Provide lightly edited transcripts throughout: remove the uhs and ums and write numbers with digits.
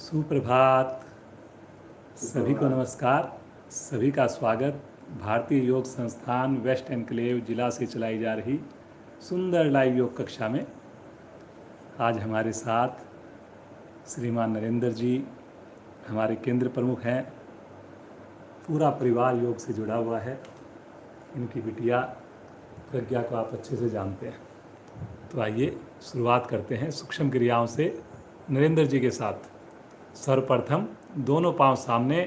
सुप्रभात। सभी को नमस्कार। सभी का स्वागत भारतीय योग संस्थान वेस्ट एनक्लेव जिला से चलाई जा रही सुंदर लाइव योग कक्षा में। आज हमारे साथ श्रीमान नरेंद्र जी हमारे केंद्र प्रमुख हैं। पूरा परिवार योग से जुड़ा हुआ है। इनकी बिटिया प्रज्ञा को आप अच्छे से जानते हैं। तो आइए शुरुआत करते हैं सूक्ष्म क्रियाओं से नरेंद्र जी के साथ। सर्वप्रथम दोनों पांव सामने,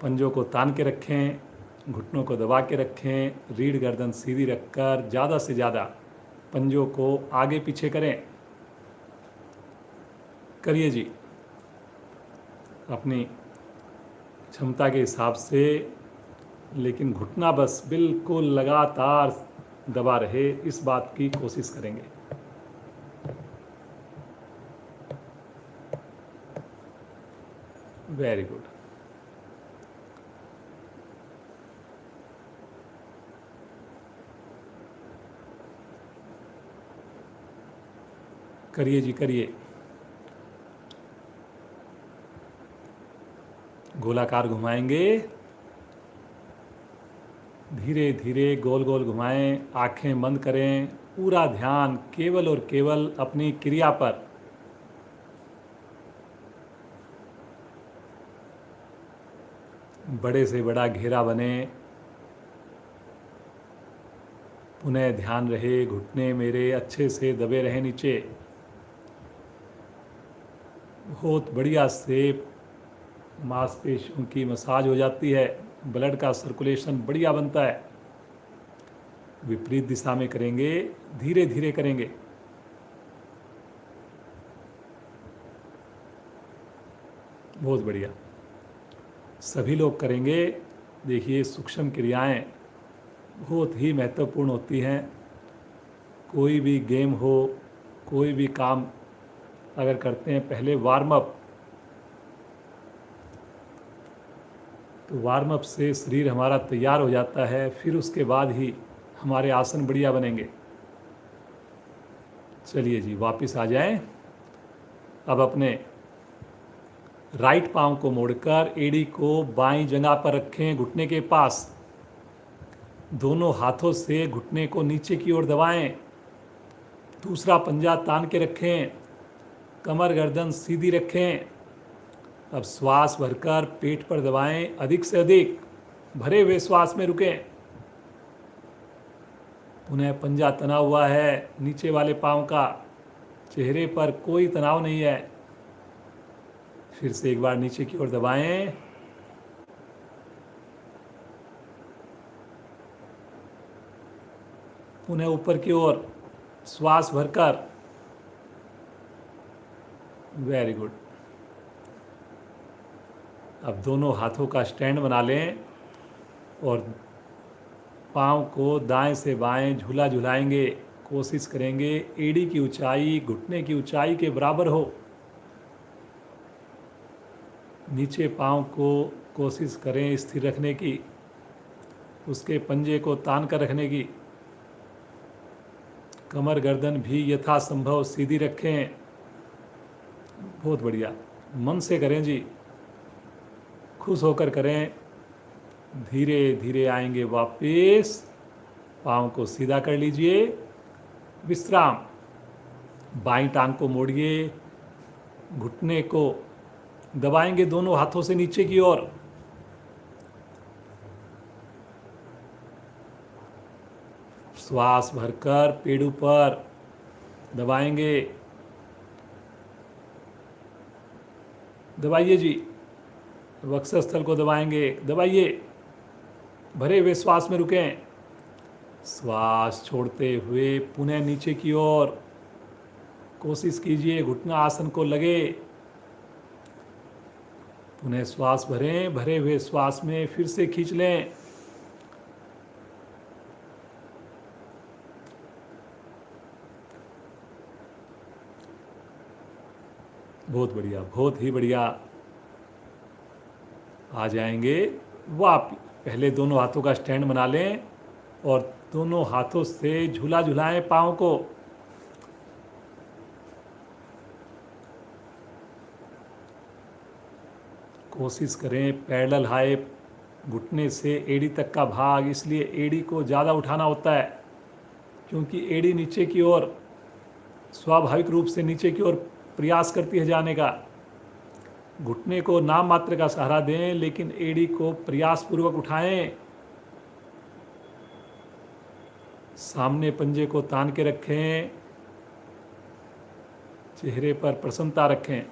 पंजों को तान के रखें, घुटनों को दबा के रखें, रीढ़ गर्दन सीधी रखकर ज़्यादा से ज़्यादा पंजों को आगे पीछे करें। करिए जी, अपनी क्षमता के हिसाब से, लेकिन घुटना बस बिल्कुल लगातार दबा रहे, इस बात की कोशिश करेंगे। Very good. करिए जी, करिए। गोलाकार घुमाएंगे, धीरे धीरे गोल गोल घुमाएं, आंखें बंद करें, पूरा ध्यान केवल और केवल अपनी क्रिया पर। बड़े से बड़ा घेरा बने, पुनः ध्यान रहे घुटने मेरे अच्छे से दबे रहे नीचे। बहुत बढ़िया से मांसपेशियों की मसाज हो जाती है, ब्लड का सर्कुलेशन बढ़िया बनता है। विपरीत दिशा में करेंगे, धीरे धीरे करेंगे। बहुत बढ़िया, सभी लोग करेंगे। देखिए, सूक्ष्म क्रियाएं बहुत ही महत्वपूर्ण होती हैं। कोई भी गेम हो, कोई भी काम अगर करते हैं, पहले वार्म अप, तो वार्म अप से शरीर हमारा तैयार हो जाता है, फिर उसके बाद ही हमारे आसन बढ़िया बनेंगे। चलिए जी, वापस आ जाएं। अब अपने राइट पांव को मोड़कर एड़ी को बाईं जगह पर रखें, घुटने के पास। दोनों हाथों से घुटने को नीचे की ओर दबाएं, दूसरा पंजा तान के रखें, कमर गर्दन सीधी रखें। अब श्वास भरकर पेट पर दबाएं, अधिक से अधिक भरे हुए श्वास में रुकें। पुनः पंजा तना हुआ है नीचे वाले पांव का, चेहरे पर कोई तनाव नहीं है। फिर से एक बार नीचे की ओर दबाएं, पुनः ऊपर की ओर श्वास भरकर। Very good. अब दोनों हाथों का स्टैंड बना लें और पाँव को दाएं से बाएं झूला झुलाएंगे। कोशिश करेंगे एड़ी की ऊंचाई घुटने की ऊंचाई के बराबर हो। नीचे पाँव को कोशिश करें स्थिर रखने की, उसके पंजे को तान कर रखने की। कमर गर्दन भी यथासंभव सीधी रखें। बहुत बढ़िया, मन से करें जी, खुश होकर करें। धीरे धीरे आएंगे वापस, पाँव को सीधा कर लीजिए, विश्राम। बाईं टांग को मोड़िए, घुटने को दबाएंगे दोनों हाथों से नीचे की ओर। श्वास भरकर पेड़ पर दबाएंगे। दबाइए जी, वक्षस्थल को दबाएंगे, दबाइए। भरे हुए श्वास में रुकें, श्वास छोड़ते हुए पुनः नीचे की ओर। कोशिश कीजिए घुटना आसन को लगे। पुनः श्वास भरें, भरे हुए श्वास में फिर से खींच लें। बहुत बढ़िया, बहुत ही बढ़िया। आ जाएंगे वापस। पहले दोनों हाथों का स्टैंड बना लें और दोनों हाथों से झूला झुलाएं पाँव को। कोशिश करें पैरेलल हाई, घुटने से एड़ी तक का भाग। इसलिए एड़ी को ज़्यादा उठाना होता है क्योंकि एड़ी नीचे की ओर स्वाभाविक रूप से नीचे की ओर प्रयास करती है जाने का। घुटने को नाम मात्र का सहारा दें लेकिन एड़ी को प्रयास पूर्वक उठाएं। सामने पंजे को तान के रखें, चेहरे पर प्रसन्नता रखें।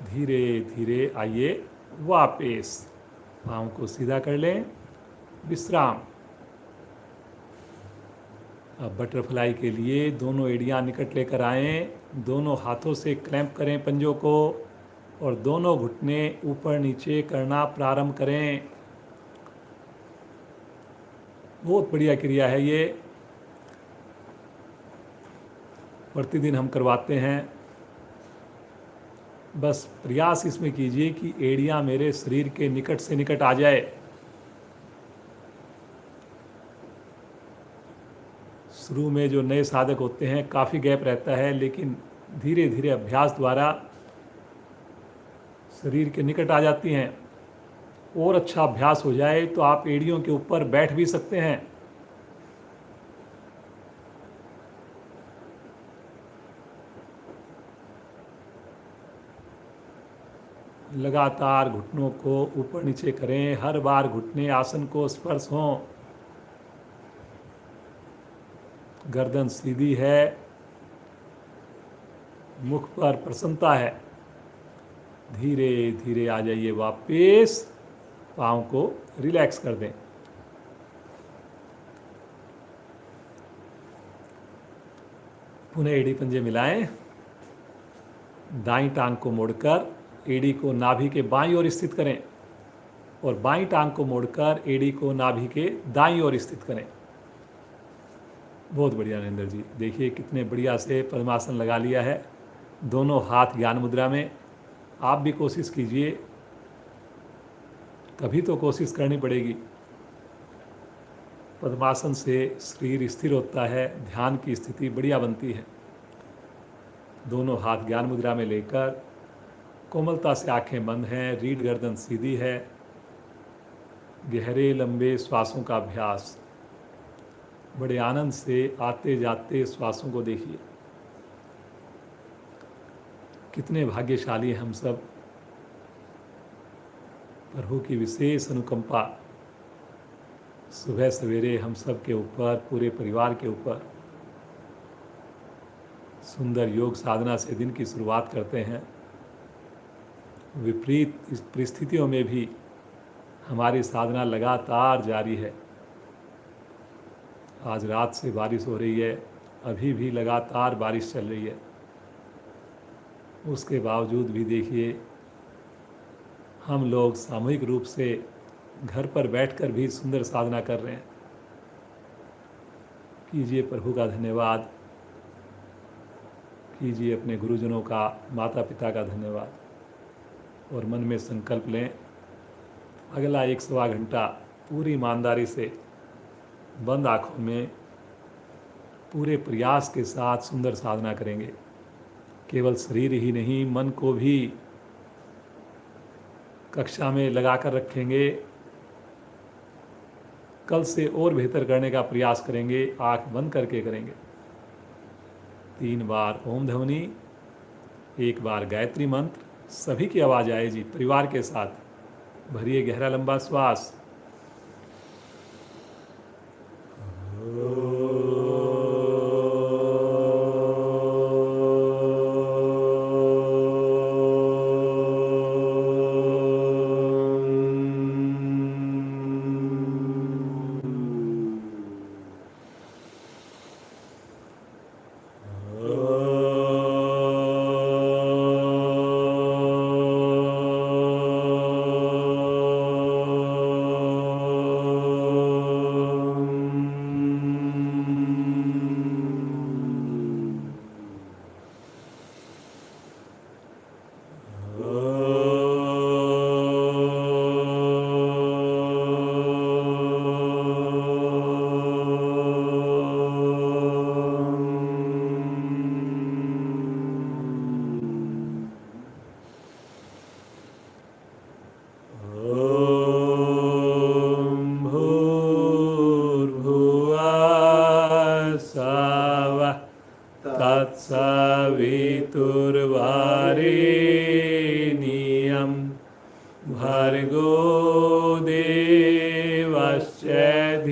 धीरे धीरे आइए वापस, पाँव को सीधा कर लें, विश्राम। अब बटरफ्लाई के लिए दोनों एड़ियाँ निकट लेकर आएं, दोनों हाथों से क्लैंप करें पंजों को और दोनों घुटने ऊपर नीचे करना प्रारंभ करें। बहुत बढ़िया क्रिया है ये, प्रतिदिन हम करवाते हैं। बस प्रयास इसमें कीजिए कि एड़ियाँ मेरे शरीर के निकट से निकट आ जाए। शुरू में जो नए साधक होते हैं काफ़ी गैप रहता है, लेकिन धीरे धीरे अभ्यास द्वारा शरीर के निकट आ जाती हैं। और अच्छा अभ्यास हो जाए तो आप एड़ियों के ऊपर बैठ भी सकते हैं। लगातार घुटनों को ऊपर नीचे करें, हर बार घुटने आसन को स्पर्श हों। गर्दन सीधी है, मुख पर प्रसन्नता है। धीरे धीरे आ जाइए वापस, पाँव को रिलैक्स कर दें। पुनः एड़ी पंजे मिलाएं, दाईं टांग को मोड़कर एड़ी को नाभि के बाईं ओर स्थित करें और बाईं टांग को मोड़कर एड़ी को नाभि के दाईं ओर स्थित करें। बहुत बढ़िया नरेंद्र जी, देखिए कितने बढ़िया से पद्मासन लगा लिया है। दोनों हाथ ज्ञान मुद्रा में। आप भी कोशिश कीजिए, कभी तो कोशिश करनी पड़ेगी। पद्मासन से शरीर स्थिर होता है, ध्यान की स्थिति बढ़िया बनती है। दोनों हाथ ज्ञान मुद्रा में लेकर कोमलता से आंखें बंद हैं, रीढ़ गर्दन सीधी है। गहरे लंबे श्वासों का अभ्यास। बड़े आनंद से आते जाते श्वासों को देखिए। कितने भाग्यशाली हम सब, प्रभु की विशेष अनुकंपा सुबह सवेरे हम सब के ऊपर, पूरे परिवार के ऊपर। सुंदर योग साधना से दिन की शुरुआत करते हैं। विपरीत परिस्थितियों में भी हमारी साधना लगातार जारी है। आज रात से बारिश हो रही है, अभी भी लगातार बारिश चल रही है। उसके बावजूद भी देखिए हम लोग सामूहिक रूप से घर पर बैठकर भी सुंदर साधना कर रहे हैं। कीजिए प्रभु का धन्यवाद, कीजिए अपने गुरुजनों का, माता पिता का धन्यवाद और मन में संकल्प लें, अगला 1 सवा घंटा पूरी ईमानदारी से बंद आँखों में पूरे प्रयास के साथ सुंदर साधना करेंगे। केवल शरीर ही नहीं, मन को भी कक्षा में लगा कर रखेंगे। कल से और बेहतर करने का प्रयास करेंगे, आँख बंद करके करेंगे। 3 बार ओम ध्वनि, 1 बार गायत्री मंत्र, सभी की आवाज़ आए जी, परिवार के साथ। भरिए गहरा लंबा श्वास।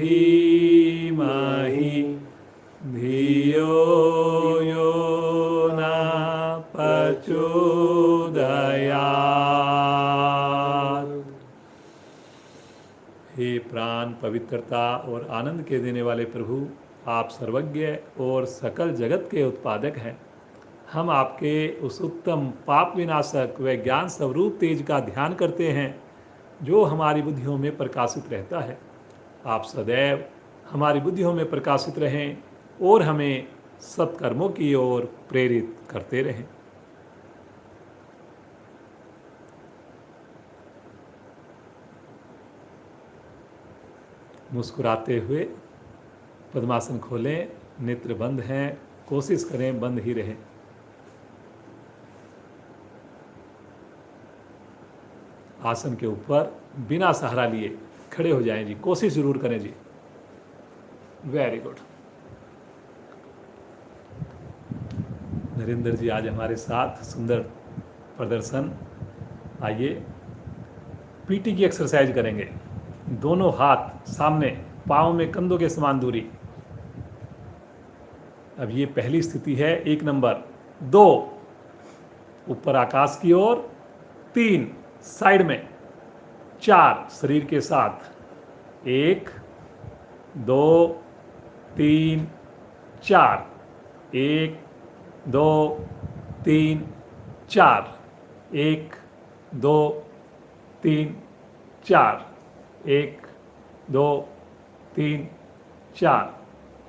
धीमहि धियो यो न प्रचोदयात्। हे प्राण पवित्रता और आनंद के देने वाले प्रभु, आप सर्वज्ञ और सकल जगत के उत्पादक हैं। हम आपके उस उत्तम पाप विनाशक व ज्ञान स्वरूप तेज का ध्यान करते हैं जो हमारी बुद्धियों में प्रकाशित रहता है। आप सदैव हमारी बुद्धियों में प्रकाशित रहें और हमें सत्कर्मों की ओर प्रेरित करते रहें। मुस्कुराते हुए पद्मासन खोलें, नेत्र बंद हैं, कोशिश करें बंद ही रहें। आसन के ऊपर बिना सहारा लिए खड़े हो जाएं जी, कोशिश जरूर करें जी। Very good. नरेंद्र जी आज हमारे साथ, सुंदर प्रदर्शन। आइए पीटी की एक्सरसाइज करेंगे। दोनों हाथ सामने, पाँव में कंधों के समान दूरी। अब ये पहली स्थिति है 1 नंबर। 2 ऊपर आकाश की ओर, 3 साइड में, 4 शरीर के साथ। 1 2 3 4। 1 2 3 4। 1 2 3 4। 1 2 3 4।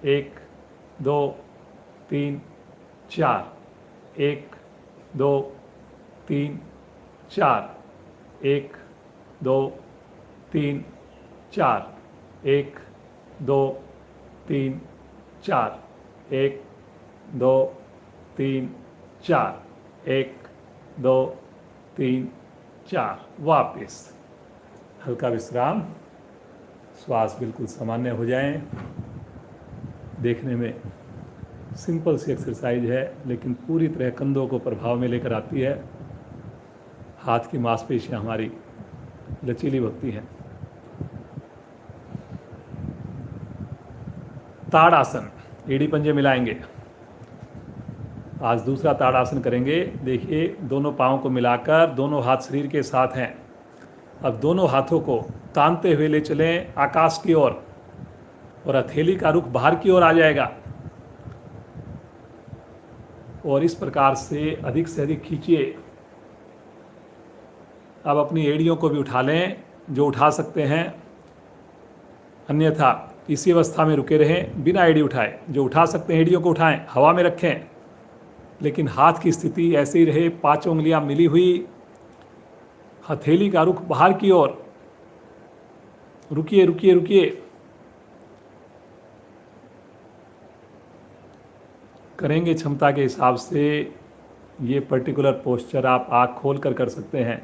1 2 3 4। 1 2 3 4। 1 2 3 4। 1 2 3 4। 1 2 3 4। 1 2 3 4। वापिस हल्का विश्राम, श्वास बिल्कुल सामान्य हो जाएं। देखने में सिंपल सी एक्सरसाइज है, लेकिन पूरी तरह कंधों को प्रभाव में लेकर आती है। हाथ की मांसपेशियां हमारी लचीली होती हैं। ताड़ासन, एड़ी पंजे मिलाएंगे। आज दूसरा ताड़ासन करेंगे। देखिए, दोनों पाँव को मिलाकर दोनों हाथ शरीर के साथ हैं। अब दोनों हाथों को तानते हुए ले चलें आकाश की ओर, और हथेली का रुख बाहर की ओर आ जाएगा। और इस प्रकार से अधिक खींचिए। अब अपनी एड़ियों को भी उठा लें जो उठा सकते हैं, अन्यथा इसी अवस्था में रुके रहें बिना एड़ी उठाए। जो उठा सकते हैं एड़ियों को उठाएं, हवा में रखें, लेकिन हाथ की स्थिति ऐसे ही रहे। 5 उंगलियां मिली हुई, हथेली का रुख बाहर की ओर। रुकिए रुकिए रुकिए। करेंगे क्षमता के हिसाब से। ये पर्टिकुलर पोस्चर आप आँख खोल कर सकते हैं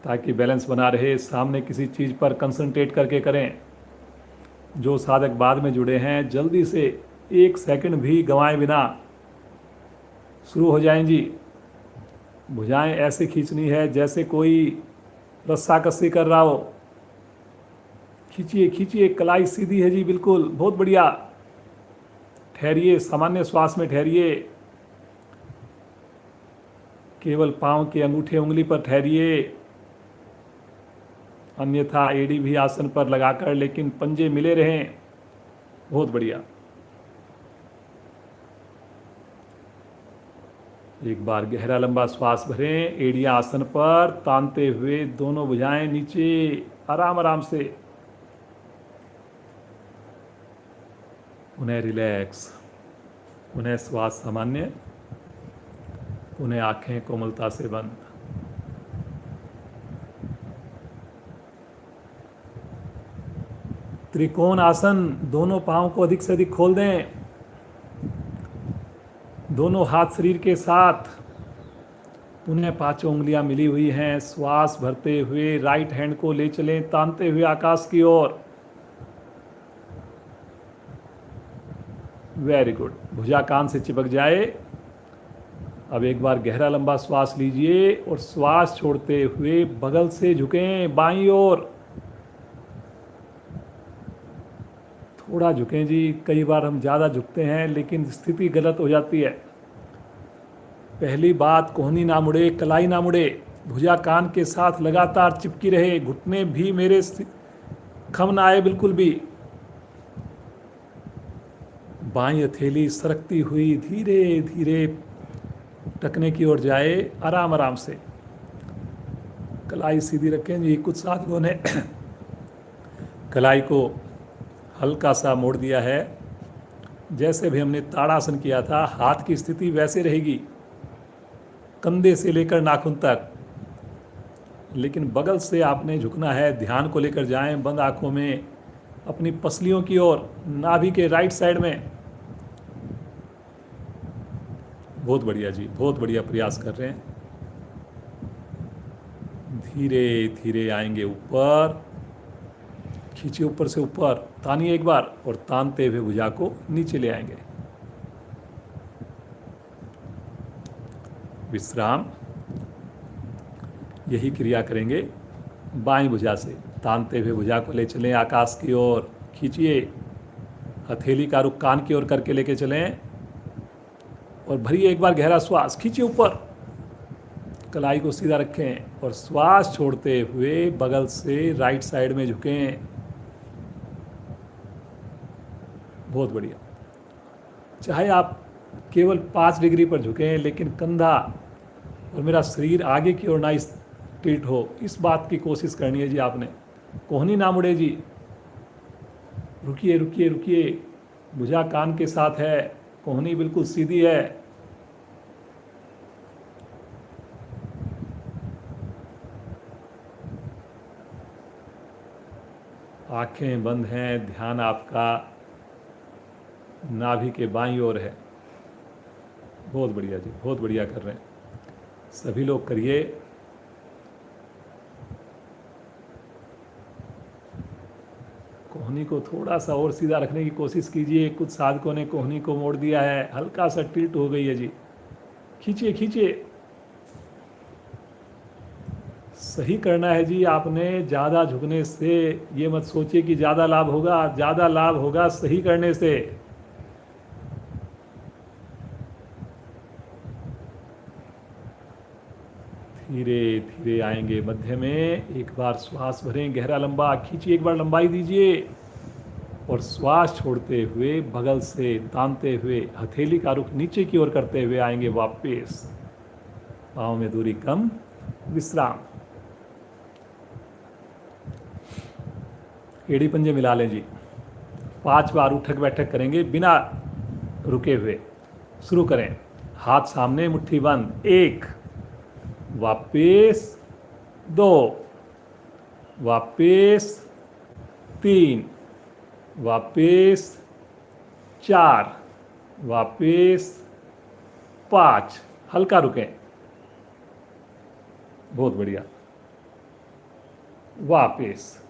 ताकि बैलेंस बना रहे। सामने किसी चीज़ पर कंसंट्रेट करके करें। जो साधक बाद में जुड़े हैं, जल्दी से 1 सेकंड भी गंवाए बिना शुरू हो जाएं जी। भुजाएं ऐसे खींचनी है जैसे कोई रस्साकसी कर रहा हो। खींचिए खींचिए, कलाई सीधी है जी, बिल्कुल, बहुत बढ़िया। ठहरिए, सामान्य श्वास में ठहरिए। केवल पाँव के अंगूठे उंगली पर ठहरिए, अन्यथा एड़ी भी आसन पर लगाकर, लेकिन पंजे मिले रहें। बहुत बढ़िया। एक बार गहरा लंबा श्वास भरें। एड़ियां आसन पर तानते हुए, दोनों भुजाएं नीचे, आराम आराम से। पुनः रिलैक्स, पुनः श्वास सामान्य, पुनः आंखें कोमलता से बंद। त्रिकोण आसन, दोनों पांव को अधिक से अधिक खोल दें। दोनों हाथ शरीर के साथ, पुनः 5 उंगलियां मिली हुई हैं। श्वास भरते हुए राइट हैंड को ले चलें तानते हुए आकाश की ओर। Very good. भुजा कान से चिपक जाए। अब एक बार गहरा लंबा श्वास लीजिए और श्वास छोड़ते हुए बगल से झुकें बाईं ओर। थोड़ा झुकें जी। कई बार हम ज़्यादा झुकते हैं लेकिन स्थिति गलत हो जाती है। पहली बात, कोहनी ना मुड़े, कलाई ना मुड़े, भुजा कान के साथ लगातार चिपकी रहे, घुटने भी मेरे खम ना आए बिल्कुल भी। बाईं हथेली सरकती हुई धीरे धीरे टकने की ओर जाए, आराम आराम से। कलाई सीधी रखें जी। कुछ साधकों ने कलाई को हल्का सा मोड़ दिया है। जैसे भी हमने ताड़ासन किया था, हाथ की स्थिति वैसे रहेगी, कंधे से लेकर नाखून तक, लेकिन बगल से आपने झुकना है। ध्यान को लेकर जाएं बंद आंखों में, अपनी पसलियों की ओर, नाभि के राइट साइड में। बहुत बढ़िया जी, बहुत बढ़िया प्रयास कर रहे हैं। धीरे धीरे आएंगे ऊपर, खींचिए ऊपर से ऊपर, तानिए एक बार और तानते हुए भुजा को नीचे ले आएंगे। विश्राम। यही क्रिया करेंगे बाईं भुजा से। तानते हुए भुजा को ले चलें आकाश की ओर, खींचिए, हथेली का रुख कान की ओर करके लेके चलें और भरिए एक बार गहरा श्वास। खींचिए ऊपर, कलाई को सीधा रखें और श्वास छोड़ते हुए बगल से राइट साइड में झुकें। बहुत बढ़िया। चाहे आप केवल 5 डिग्री पर झुकें, लेकिन कंधा और मेरा शरीर आगे की ओर ना टिल्ट हो, इस बात की कोशिश करनी है जी आपने। कोहनी ना मुड़े जी। रुकिए रुकिए रुकिए, भुजा कान के साथ है, कोहनी बिल्कुल सीधी है। आंखें बंद हैं, ध्यान आपका नाभि के बाईं ओर है। बहुत बढ़िया जी, बहुत बढ़िया कर रहे हैं। सभी लोग करिए। कोहनी को थोड़ा सा और सीधा रखने की कोशिश कीजिए। कुछ साधकों ने कोहनी को मोड़ दिया है, हल्का सा टिल्ट हो गई है जी। खींचिए खींचिए, सही करना है जी आपने। ज़्यादा झुकने से ये मत सोचिए कि ज़्यादा लाभ होगा। ज़्यादा लाभ होगा सही करने से। धीरे धीरे आएंगे मध्य में। एक बार श्वास भरें गहरा लंबा, खींचिए, एक बार लंबाई दीजिए और श्वास छोड़ते हुए बगल से तानते हुए हथेली का रुख नीचे की ओर करते हुए आएंगे वापस। पाँव में दूरी कम। विश्राम। एड़ी पंजे मिला लें जी। 5 बार उठक बैठक करेंगे बिना रुके हुए। शुरू करें। हाथ सामने, मुट्ठी बंद। 1, वापिस 2, वापिस 3, वापिस 4, वापिस 5। हल्का रुकें। बहुत बढ़िया। वापिस।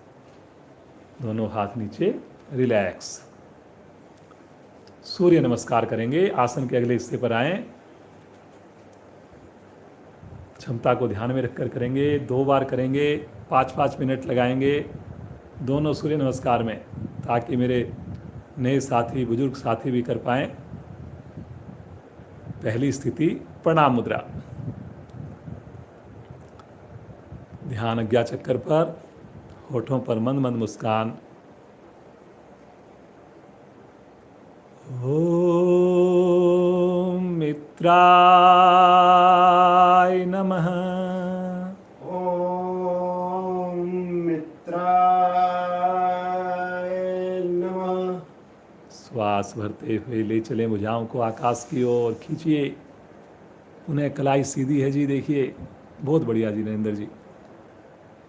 दोनों हाथ नीचे, रिलैक्स। सूर्य नमस्कार करेंगे। आसन के अगले हिस्से पर आएं। क्षमता को ध्यान में रखकर करेंगे। 2 बार करेंगे, 5-5 मिनट लगाएंगे दोनों सूर्य नमस्कार में, ताकि मेरे नए साथी, बुजुर्ग साथी भी कर पाएं। पहली स्थिति, प्रणाम मुद्रा। ध्यान अज्ञा चक्कर पर, होठों पर मंद मंद मुस्कान। ओम मित्राय नमः। ओम मित्राय नमः। श्वास भरते हुए ले चलें भुजाओं को आकाश की ओर, खींचिए। उन्हें कलाई सीधी है जी, देखिए। बहुत बढ़िया जी नरेंद्र जी।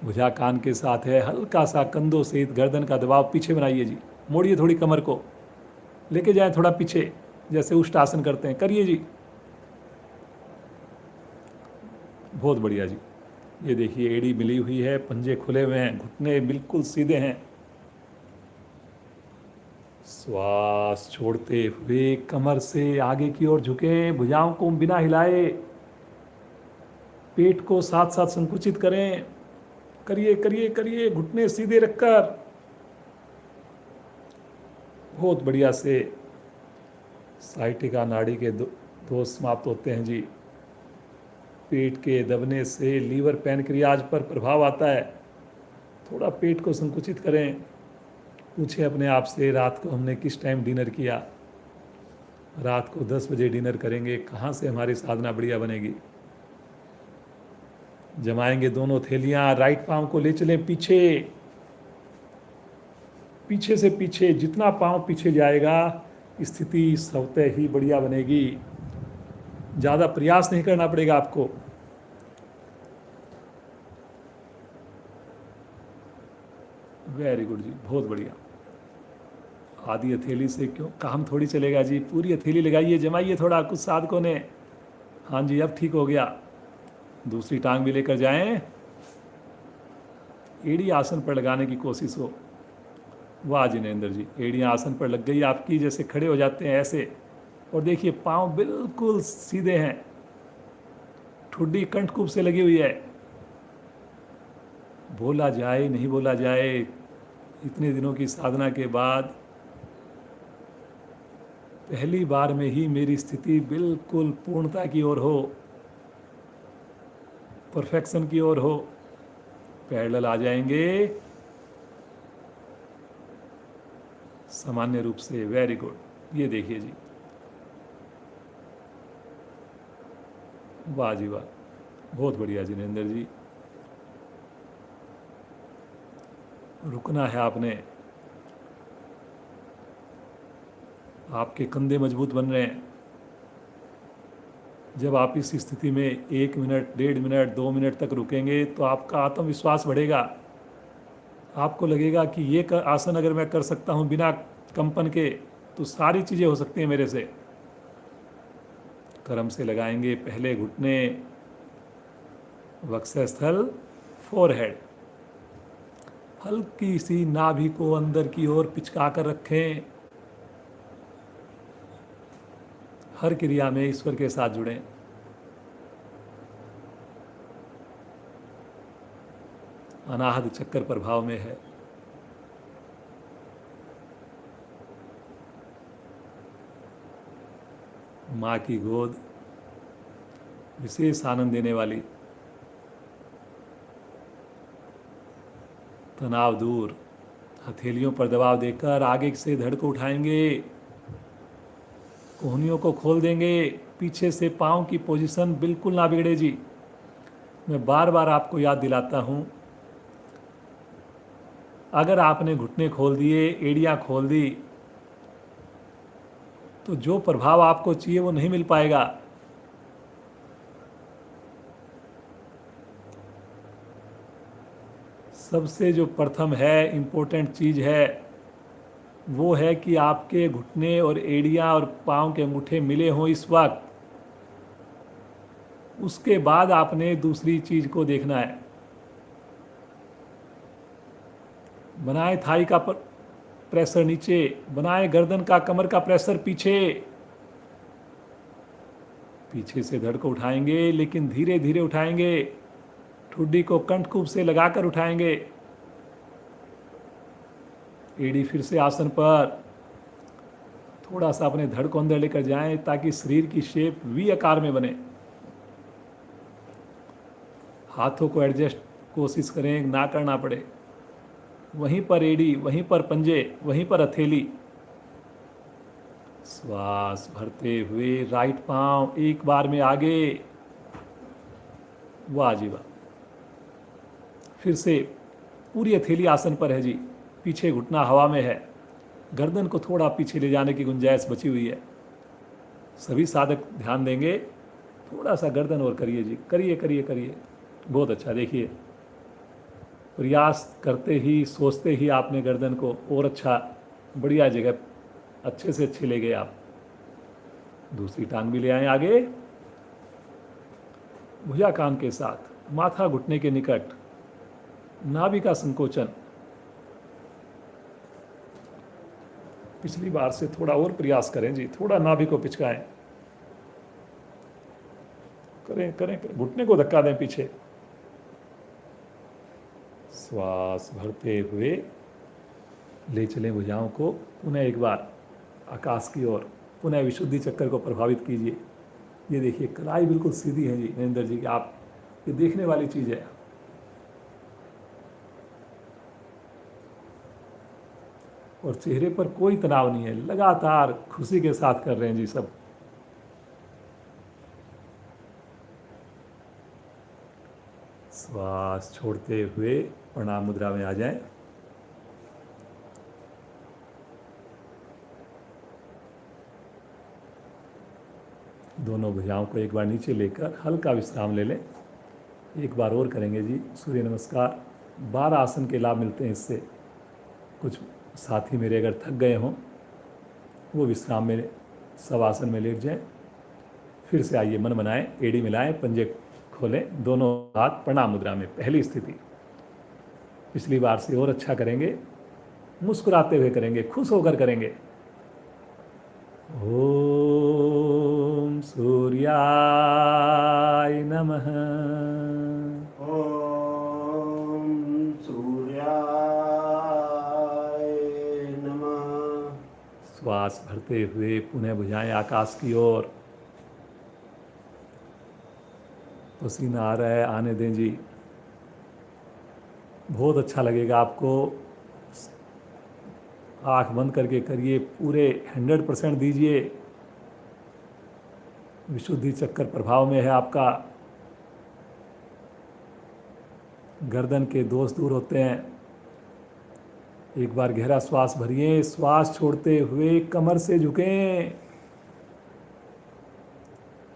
भुजा कान के साथ है। हल्का सा कंधों सहित गर्दन का दबाव पीछे बनाइए जी। मोड़िए थोड़ी कमर को, लेके जाए थोड़ा पीछे, जैसे उष्ट आसन करते हैं। करिए जी। बहुत बढ़िया जी। ये देखिए, एड़ी मिली हुई है, पंजे खुले हुए हैं, घुटने बिल्कुल सीधे हैं। श्वास छोड़ते हुए कमर से आगे की ओर झुकें, भुजाओं को बिना हिलाए, पेट को साथ साथ संकुचित करें। करिए करिए करिए, घुटने सीधे रखकर। बहुत बढ़िया से साइटिका नाड़ी के दोष समाप्त होते हैं जी। पेट के दबने से लीवर पैनक्रियाज पर प्रभाव आता है। थोड़ा पेट को संकुचित करें। पूछें अपने आप से, रात को हमने किस टाइम डिनर किया? रात को 10 बजे डिनर करेंगे, कहाँ से हमारी साधना बढ़िया बनेगी? जमाएंगे दोनों थैलियाँ, राइट पाँव को ले चलें पीछे, पीछे से पीछे। जितना पाँव पीछे जाएगा स्थिति स्वतः ही बढ़िया बनेगी। ज़्यादा प्रयास नहीं करना पड़ेगा आपको। वेरी गुड जी, बहुत बढ़िया। आधी हथेली से क्यों काम थोड़ी चलेगा जी, पूरी हथेली लगाइए, जमाइए थोड़ा कुछ साधकों ने। हाँ जी, अब ठीक हो गया। दूसरी टांग भी लेकर जाएं, एड़ी आसन पर लगाने की कोशिश हो। वाह जिनेंद्र जी, एड़ियाँ आसन पर लग गई आपकी, जैसे खड़े हो जाते हैं ऐसे। और देखिए पाँव बिल्कुल सीधे हैं, ठुड्डी कंठकूप से लगी हुई है। बोला जाए नहीं बोला जाए, इतने दिनों की साधना के बाद पहली बार में ही मेरी स्थिति बिल्कुल पूर्णता की ओर हो, परफेक्शन की ओर हो। पैरेलल आ जाएंगे सामान्य रूप से। Very good. ये देखिए जी, वाह जी वाह, बहुत बढ़िया जिनेंद्र जी। रुकना है आपने। आपके कंधे मजबूत बन रहे हैं। जब आप इस स्थिति में 1 मिनट, 1.5 मिनट, 2 मिनट तक रुकेंगे तो आपका आत्मविश्वास बढ़ेगा। आपको लगेगा कि ये आसन अगर मैं कर सकता हूँ बिना कंपन के, तो सारी चीज़ें हो सकती हैं मेरे से। क्रम से लगाएंगे, पहले घुटने, वक्षस्थल, फोरहेड। हल्की सी नाभि को अंदर की ओर पिचका कर रखें। हर क्रिया में ईश्वर के साथ जुड़ें। अनाहत चक्कर प्रभाव में है। माँ की गोद विशेष आनंद देने वाली। तनाव दूर। हथेलियों पर दबाव देकर आगे से धड़ को उठाएंगे, कोहनियों को खोल देंगे। पीछे से पाँव की पोजीशन बिल्कुल ना बिगड़े जी। मैं बार बार आपको याद दिलाता हूँ, अगर आपने घुटने खोल दिए, एड़ियाँ खोल दी, तो जो प्रभाव आपको चाहिए वो नहीं मिल पाएगा। सबसे जो प्रथम है, इम्पोर्टेंट चीज़ है, वो है कि आपके घुटने और एड़ियाँ और पाँव के अंगूठे मिले हों इस वक्त। उसके बाद आपने दूसरी चीज़ को देखना है। बनाए थाई का प्रेशर नीचे, बनाए गर्दन का, कमर का प्रेशर पीछे। पीछे से धड़ को उठाएंगे, लेकिन धीरे धीरे उठाएंगे। ठुड्डी को कंठकूप से लगाकर उठाएंगे। एड़ी फिर से आसन पर। थोड़ा सा अपने धड़ को अंदर लेकर जाएं ताकि शरीर की शेप वी आकार में बने। हाथों को एडजस्ट कोशिश करें, ना करना पड़े। वहीं पर एड़ी, वहीं पर पंजे, वहीं पर हथेली। श्वास भरते हुए राइट पांव एक बार में आगे। वाह जी वाह। फिर से पूरी हथेली आसन पर है जी। पीछे घुटना हवा में है। गर्दन को थोड़ा पीछे ले जाने की गुंजाइश बची हुई है। सभी साधक ध्यान देंगे। थोड़ा सा गर्दन और करिए जी, करिए करिए करिए। बहुत अच्छा। देखिए, प्रयास करते ही, सोचते ही आपने गर्दन को और अच्छा, बढ़िया जगह अच्छे से अच्छे ले गए आप। दूसरी टांग भी ले आए आगे, भुजा कान के साथ, माथा घुटने के निकट, नाभि का संकोचन। पिछली बार से थोड़ा और प्रयास करें जी, थोड़ा नाभि को पिचकाएं। करें करें करें, घुटने को धक्का दें पीछे। श्वास भरते हुए ले चलें भुजाओं को पुनः एक बार आकाश की ओर, पुनः विशुद्धि चक्कर को प्रभावित कीजिए। ये देखिए कलाई बिल्कुल सीधी है जी नरेंद्र जी की, आप ये देखने वाली चीज़ है। और चेहरे पर कोई तनाव नहीं है, लगातार खुशी के साथ कर रहे हैं जी सब। श्वास छोड़ते हुए प्रणाम मुद्रा में आ जाएं। दोनों भुजाओं को एक बार नीचे लेकर हल्का विश्राम ले लें। एक बार और करेंगे जी सूर्य नमस्कार। 12 आसन के लाभ मिलते हैं इससे। कुछ साथी मेरे अगर थक गए हों वो विश्राम में शवासन में लेट जाएं। फिर से आइए, मन बनाएं, एड़ी मिलाएं, पंजे खोलें, दोनों हाथ प्रणाम मुद्रा में, पहली स्थिति। पिछली बार से और अच्छा करेंगे, मुस्कुराते हुए करेंगे, खुश होकर करेंगे। ओम सूर्याय नमः। ओम सूर्याय नमः। श्वास भरते हुए पुनः भुजाएं आकाश की ओर। पसीना आ रहा है, आने दें जी। बहुत अच्छा लगेगा आपको। आँख बंद करके करिए, पूरे 100% दीजिए। विशुद्धि चक्कर प्रभाव में है आपका। गर्दन के दोष दूर होते हैं। एक बार गहरा श्वास भरिए, श्वास छोड़ते हुए कमर से झुकें।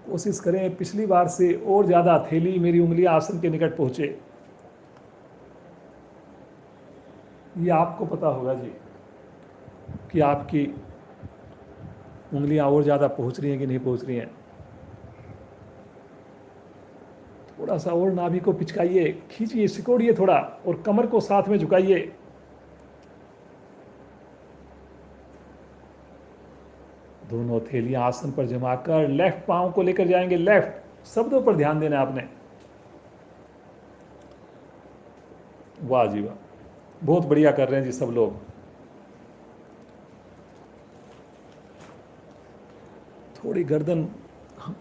कोशिश करें पिछली बार से और ज़्यादा हथेली, मेरी उंगलियां आसन के निकट पहुँचे। ये आपको पता होगा जी कि आपकी उंगलियां और ज़्यादा पहुँच रही हैं कि नहीं पहुँच रही हैं। थोड़ा सा और नाभि को पिचकाइए, खींचिए, सिकोड़िए थोड़ा, और कमर को साथ में झुकाइए। दोनों हथेलियां आसन पर जमाकर लेफ्ट पांव को लेकर जाएंगे। लेफ्ट शब्दों पर ध्यान देना आपने। वाह जी वाह, बहुत बढ़िया कर रहे हैं जी सब लोग। थोड़ी गर्दन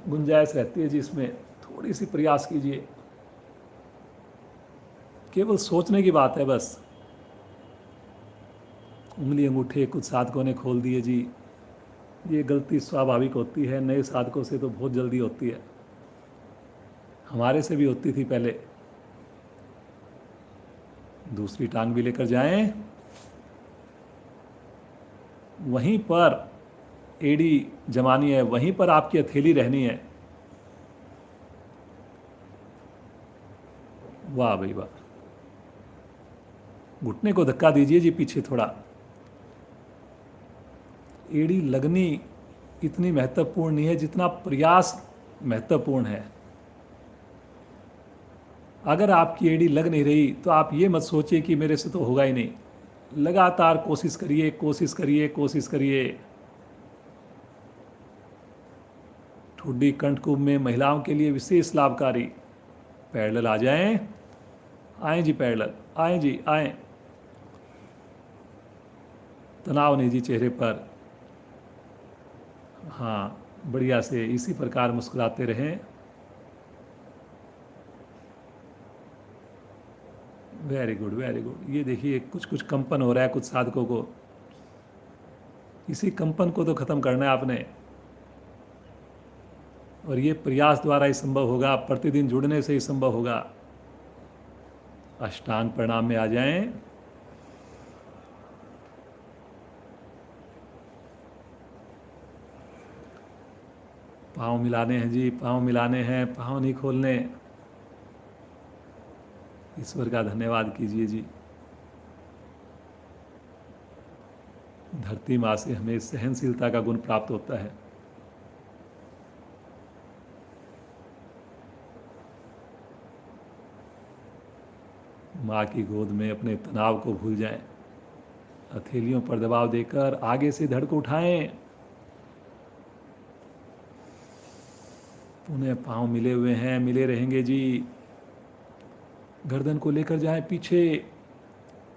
गुंजाइश रहती है जी इसमें, थोड़ी सी प्रयास कीजिए। केवल सोचने की बात है बस। उंगली अंगूठे कुछ साधकों ने खोल दिए जी। ये गलती स्वाभाविक होती है, नए साधकों से तो बहुत जल्दी होती है, हमारे से भी होती थी पहले। दूसरी टांग भी लेकर जाएं। वहीं पर एड़ी जमानी है, वहीं पर आपकी हथेली रहनी है। वाह भाई वाह। घुटने को धक्का दीजिए जी पीछे थोड़ा। एड़ी लगनी इतनी महत्वपूर्ण नहीं है जितना प्रयास महत्वपूर्ण है। अगर आपकी एड़ी लग नहीं रही तो आप ये मत सोचिए कि मेरे से तो होगा ही नहीं। लगातार कोशिश करिए, कोशिश करिए, कोशिश करिए। ठुड्डी कंठकुंभ में महिलाओं के लिए विशेष लाभकारी। पैरेलल आ जाएं। आएं जी पैरेलल, आएं जी आएं। तनाव नहीं जी चेहरे पर। हाँ, बढ़िया से इसी प्रकार मुस्कुराते रहें। Very good, very good. ये देखिए कुछ कुछ कंपन हो रहा है कुछ साधकों को। इसी कंपन को तो खत्म करना है आपने, और ये प्रयास द्वारा ही संभव होगा, प्रतिदिन जुड़ने से ही संभव होगा। अष्टांग प्रणाम में आ जाएं। पाँव मिलाने हैं जी, पाँव मिलाने हैं, पाँव नहीं खोलने। ईश्वर का धन्यवाद कीजिए जी। धरती माँ से हमें सहनशीलता का गुण प्राप्त होता है। माँ की गोद में अपने तनाव को भूल जाएं। हथेलियों पर दबाव देकर आगे से धड़ को उठाएं। पुनः पाँव मिले हुए हैं, मिले रहेंगे जी। गर्दन को लेकर जाएं पीछे,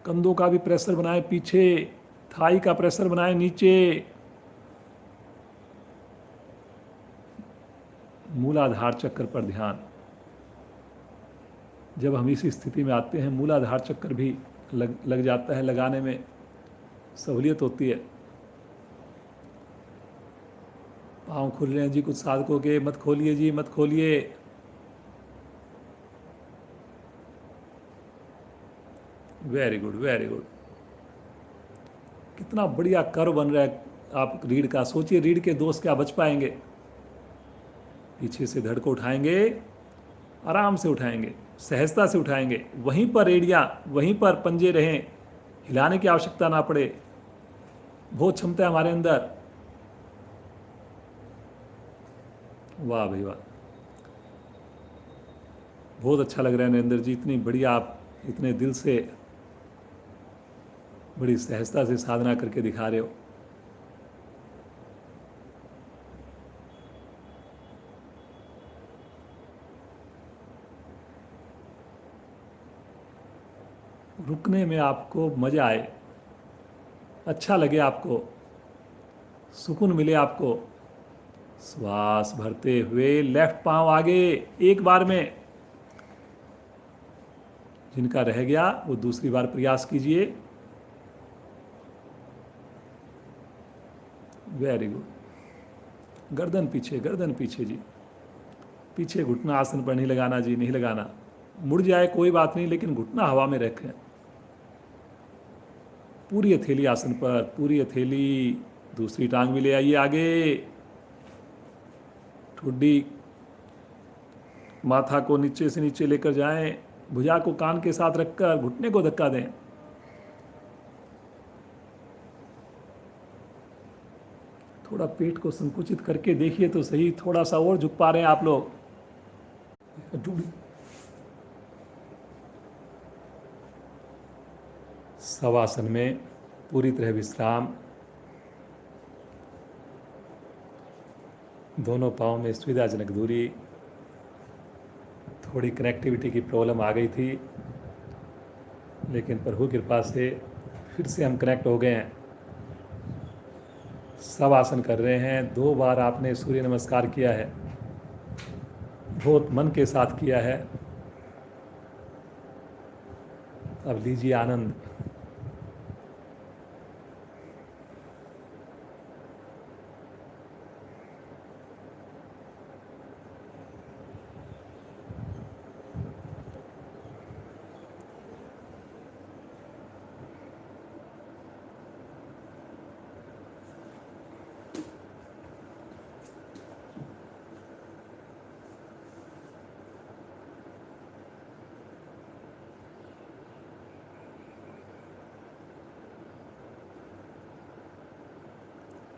कंधों का भी प्रेशर बनाएं पीछे। थाई का प्रेशर बनाएं नीचे, मूलाधार चक्र पर ध्यान। जब हम इस स्थिति में आते हैं मूलाधार चक्र भी लग जाता है, लगाने में सहूलियत होती है। पाँव खुल रहे हैं जी कुछ साधकों के, मत खोलिए जी, मत खोलिए। Very good, very good. कितना बढ़िया कर्व बन रहा है आप रीढ़ का। सोचिए रीढ़ के दोष क्या बच पाएंगे। पीछे से धड़ को उठाएंगे, आराम से उठाएंगे, सहजता से उठाएंगे। वहीं पर एड़ियाँ, वहीं पर पंजे रहें, हिलाने की आवश्यकता ना पड़े। बहुत क्षमता है हमारे अंदर। वाह भाई वाह, बहुत अच्छा लग रहा है नरेंद्र जी। इतनी बढ़िया आप इतने दिल से, बड़ी सहजता से साधना करके दिखा रहे हो। रुकने में आपको मजा आए, अच्छा लगे आपको, सुकून मिले आपको। श्वास भरते हुए लेफ्ट पांव आगे एक बार में। जिनका रह गया वो दूसरी बार प्रयास कीजिए। Very good. गर्दन पीछे, गर्दन पीछे जी। पीछे घुटना आसन पर नहीं लगाना जी, नहीं लगाना। मुड़ जाए कोई बात नहीं, लेकिन घुटना हवा में रखें। पूरी हथेली आसन पर, पूरी हथेली। दूसरी टांग भी ले आइए आगे। ठुड्डी माथा को नीचे से नीचे लेकर जाएं। भुजा को कान के साथ रखकर घुटने को धक्का दें। थोड़ा पेट को संकुचित करके देखिए तो सही, थोड़ा सा और झुक पा रहे हैं आप लोग। शवासन में पूरी तरह विश्राम। दोनों पाँव में सुविधाजनक दूरी। थोड़ी कनेक्टिविटी की प्रॉब्लम आ गई थी, लेकिन प्रभु कृपा से फिर से हम कनेक्ट हो गए हैं। सब आसन कर रहे हैं। 2 बार आपने सूर्य नमस्कार किया है, बहुत मन के साथ किया है। अब लीजिए आनंद।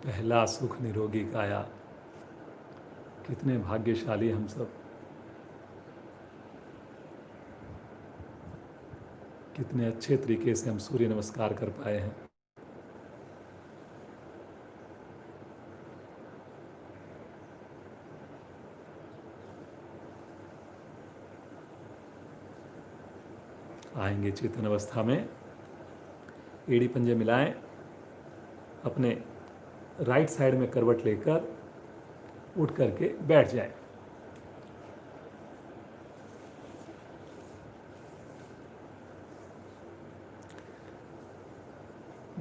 पहला सुख निरोगी काया। कितने भाग्यशाली हम सब, कितने अच्छे तरीके से हम सूर्य नमस्कार कर पाए हैं। आएंगे चेतन अवस्था में। एड़ी पंजे मिलाएं, अपने राइट साइड में करवट लेकर उठ करके बैठ जाएं।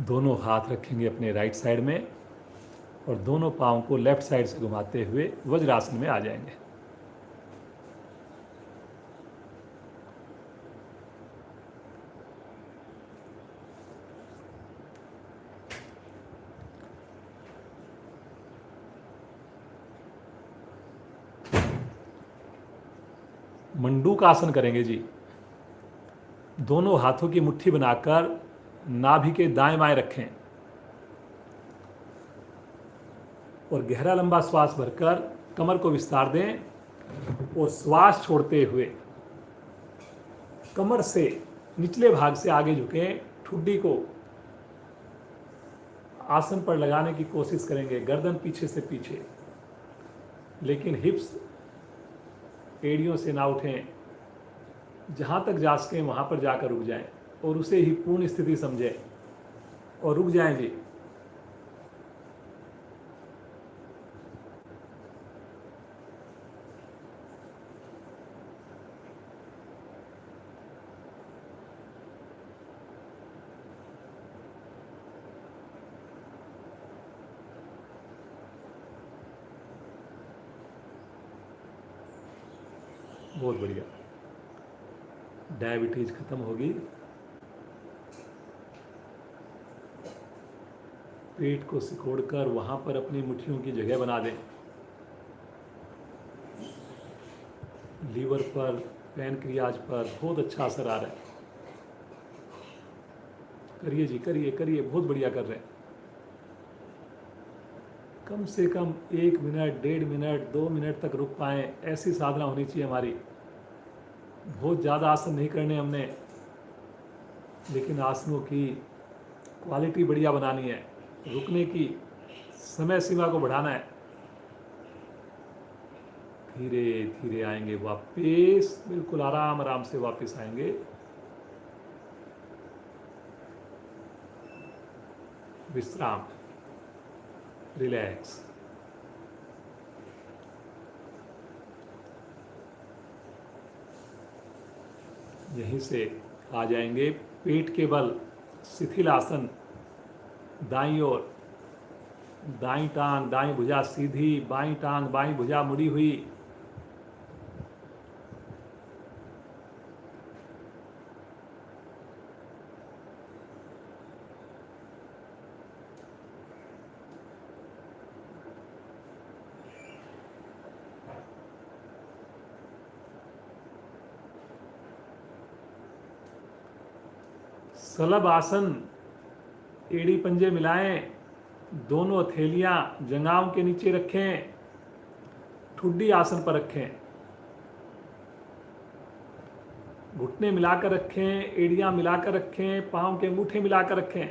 दोनों हाथ रखेंगे अपने राइट साइड में और दोनों पाँव को लेफ्ट साइड से घुमाते हुए वज्रासन में आ जाएंगे। मंडूक आसन करेंगे जी। दोनों हाथों की मुट्ठी बनाकर नाभि के दाएं बाएं रखें और गहरा लंबा श्वास भरकर कमर को विस्तार दें और श्वास छोड़ते हुए कमर से निचले भाग से आगे झुकें। ठुड्डी को आसन पर लगाने की कोशिश करेंगे, गर्दन पीछे से पीछे, लेकिन हिप्स एड़ियों से ना उठें। जहाँ तक जा सकें वहाँ पर जाकर रुक जाएं और उसे ही पूर्ण स्थिति समझें। और रुक जाएं जी। बहुत बढ़िया, डायबिटीज खत्म होगी। पेट को सिकोड़कर वहां पर अपनी मुट्ठियों की जगह बना दें। लीवर पर, पैनक्रियाज पर बहुत अच्छा असर आ रहा है। करिए जी, करिए करिए, बहुत बढ़िया कर रहे हैं। कम से कम 1 मिनट, 1.5 मिनट, 2 मिनट तक रुक पाएँ, ऐसी साधना होनी चाहिए हमारी। बहुत ज़्यादा आसन नहीं करने हमने, लेकिन आसनों की क्वालिटी बढ़िया बनानी है, रुकने की समय सीमा को बढ़ाना है। धीरे धीरे आएंगे वापस, बिल्कुल आराम आराम से वापस आएंगे। विश्राम, रिलैक्स। यहीं से आ जाएंगे पेट के बल, शिथिल आसन। दाईं ओर, दाईं टांग, दाईं भुजा सीधी, बाईं टांग, बाईं भुजा मुड़ी हुई। सलभ आसन, एड़ी पंजे मिलाएं, दोनों हथेलियां जंघाओं के नीचे रखें, ठुड्डी आसन पर रखें, घुटने मिलाकर रखें, एड़ियां मिलाकर रखें, पांव के अंगूठे मिलाकर रखें।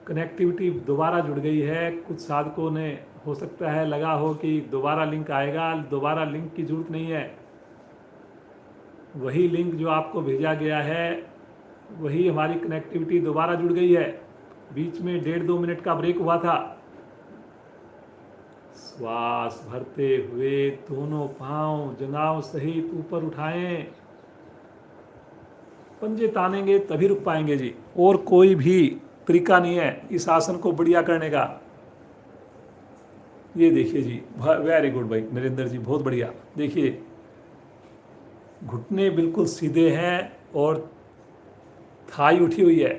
कनेक्टिविटी दोबारा जुड़ गई है। कुछ साधकों ने हो सकता है लगा हो कि दोबारा लिंक आएगा, दोबारा लिंक की जरूरत नहीं है। वही लिंक जो आपको भेजा गया है, वही हमारी कनेक्टिविटी दोबारा जुड़ गई है। बीच में 1.5-2 मिनट का ब्रेक हुआ था। श्वास भरते हुए दोनों पांव जंघाओं सहित ऊपर उठाएं। पंजे तानेंगे तभी रुक पाएंगे जी, और कोई भी तरीका नहीं है इस आसन को बढ़िया करने का। ये देखिए जी, वेरी गुड भाई नरेंद्र जी, बहुत बढ़िया। देखिए घुटने बिल्कुल सीधे हैं और थाई उठी हुई है।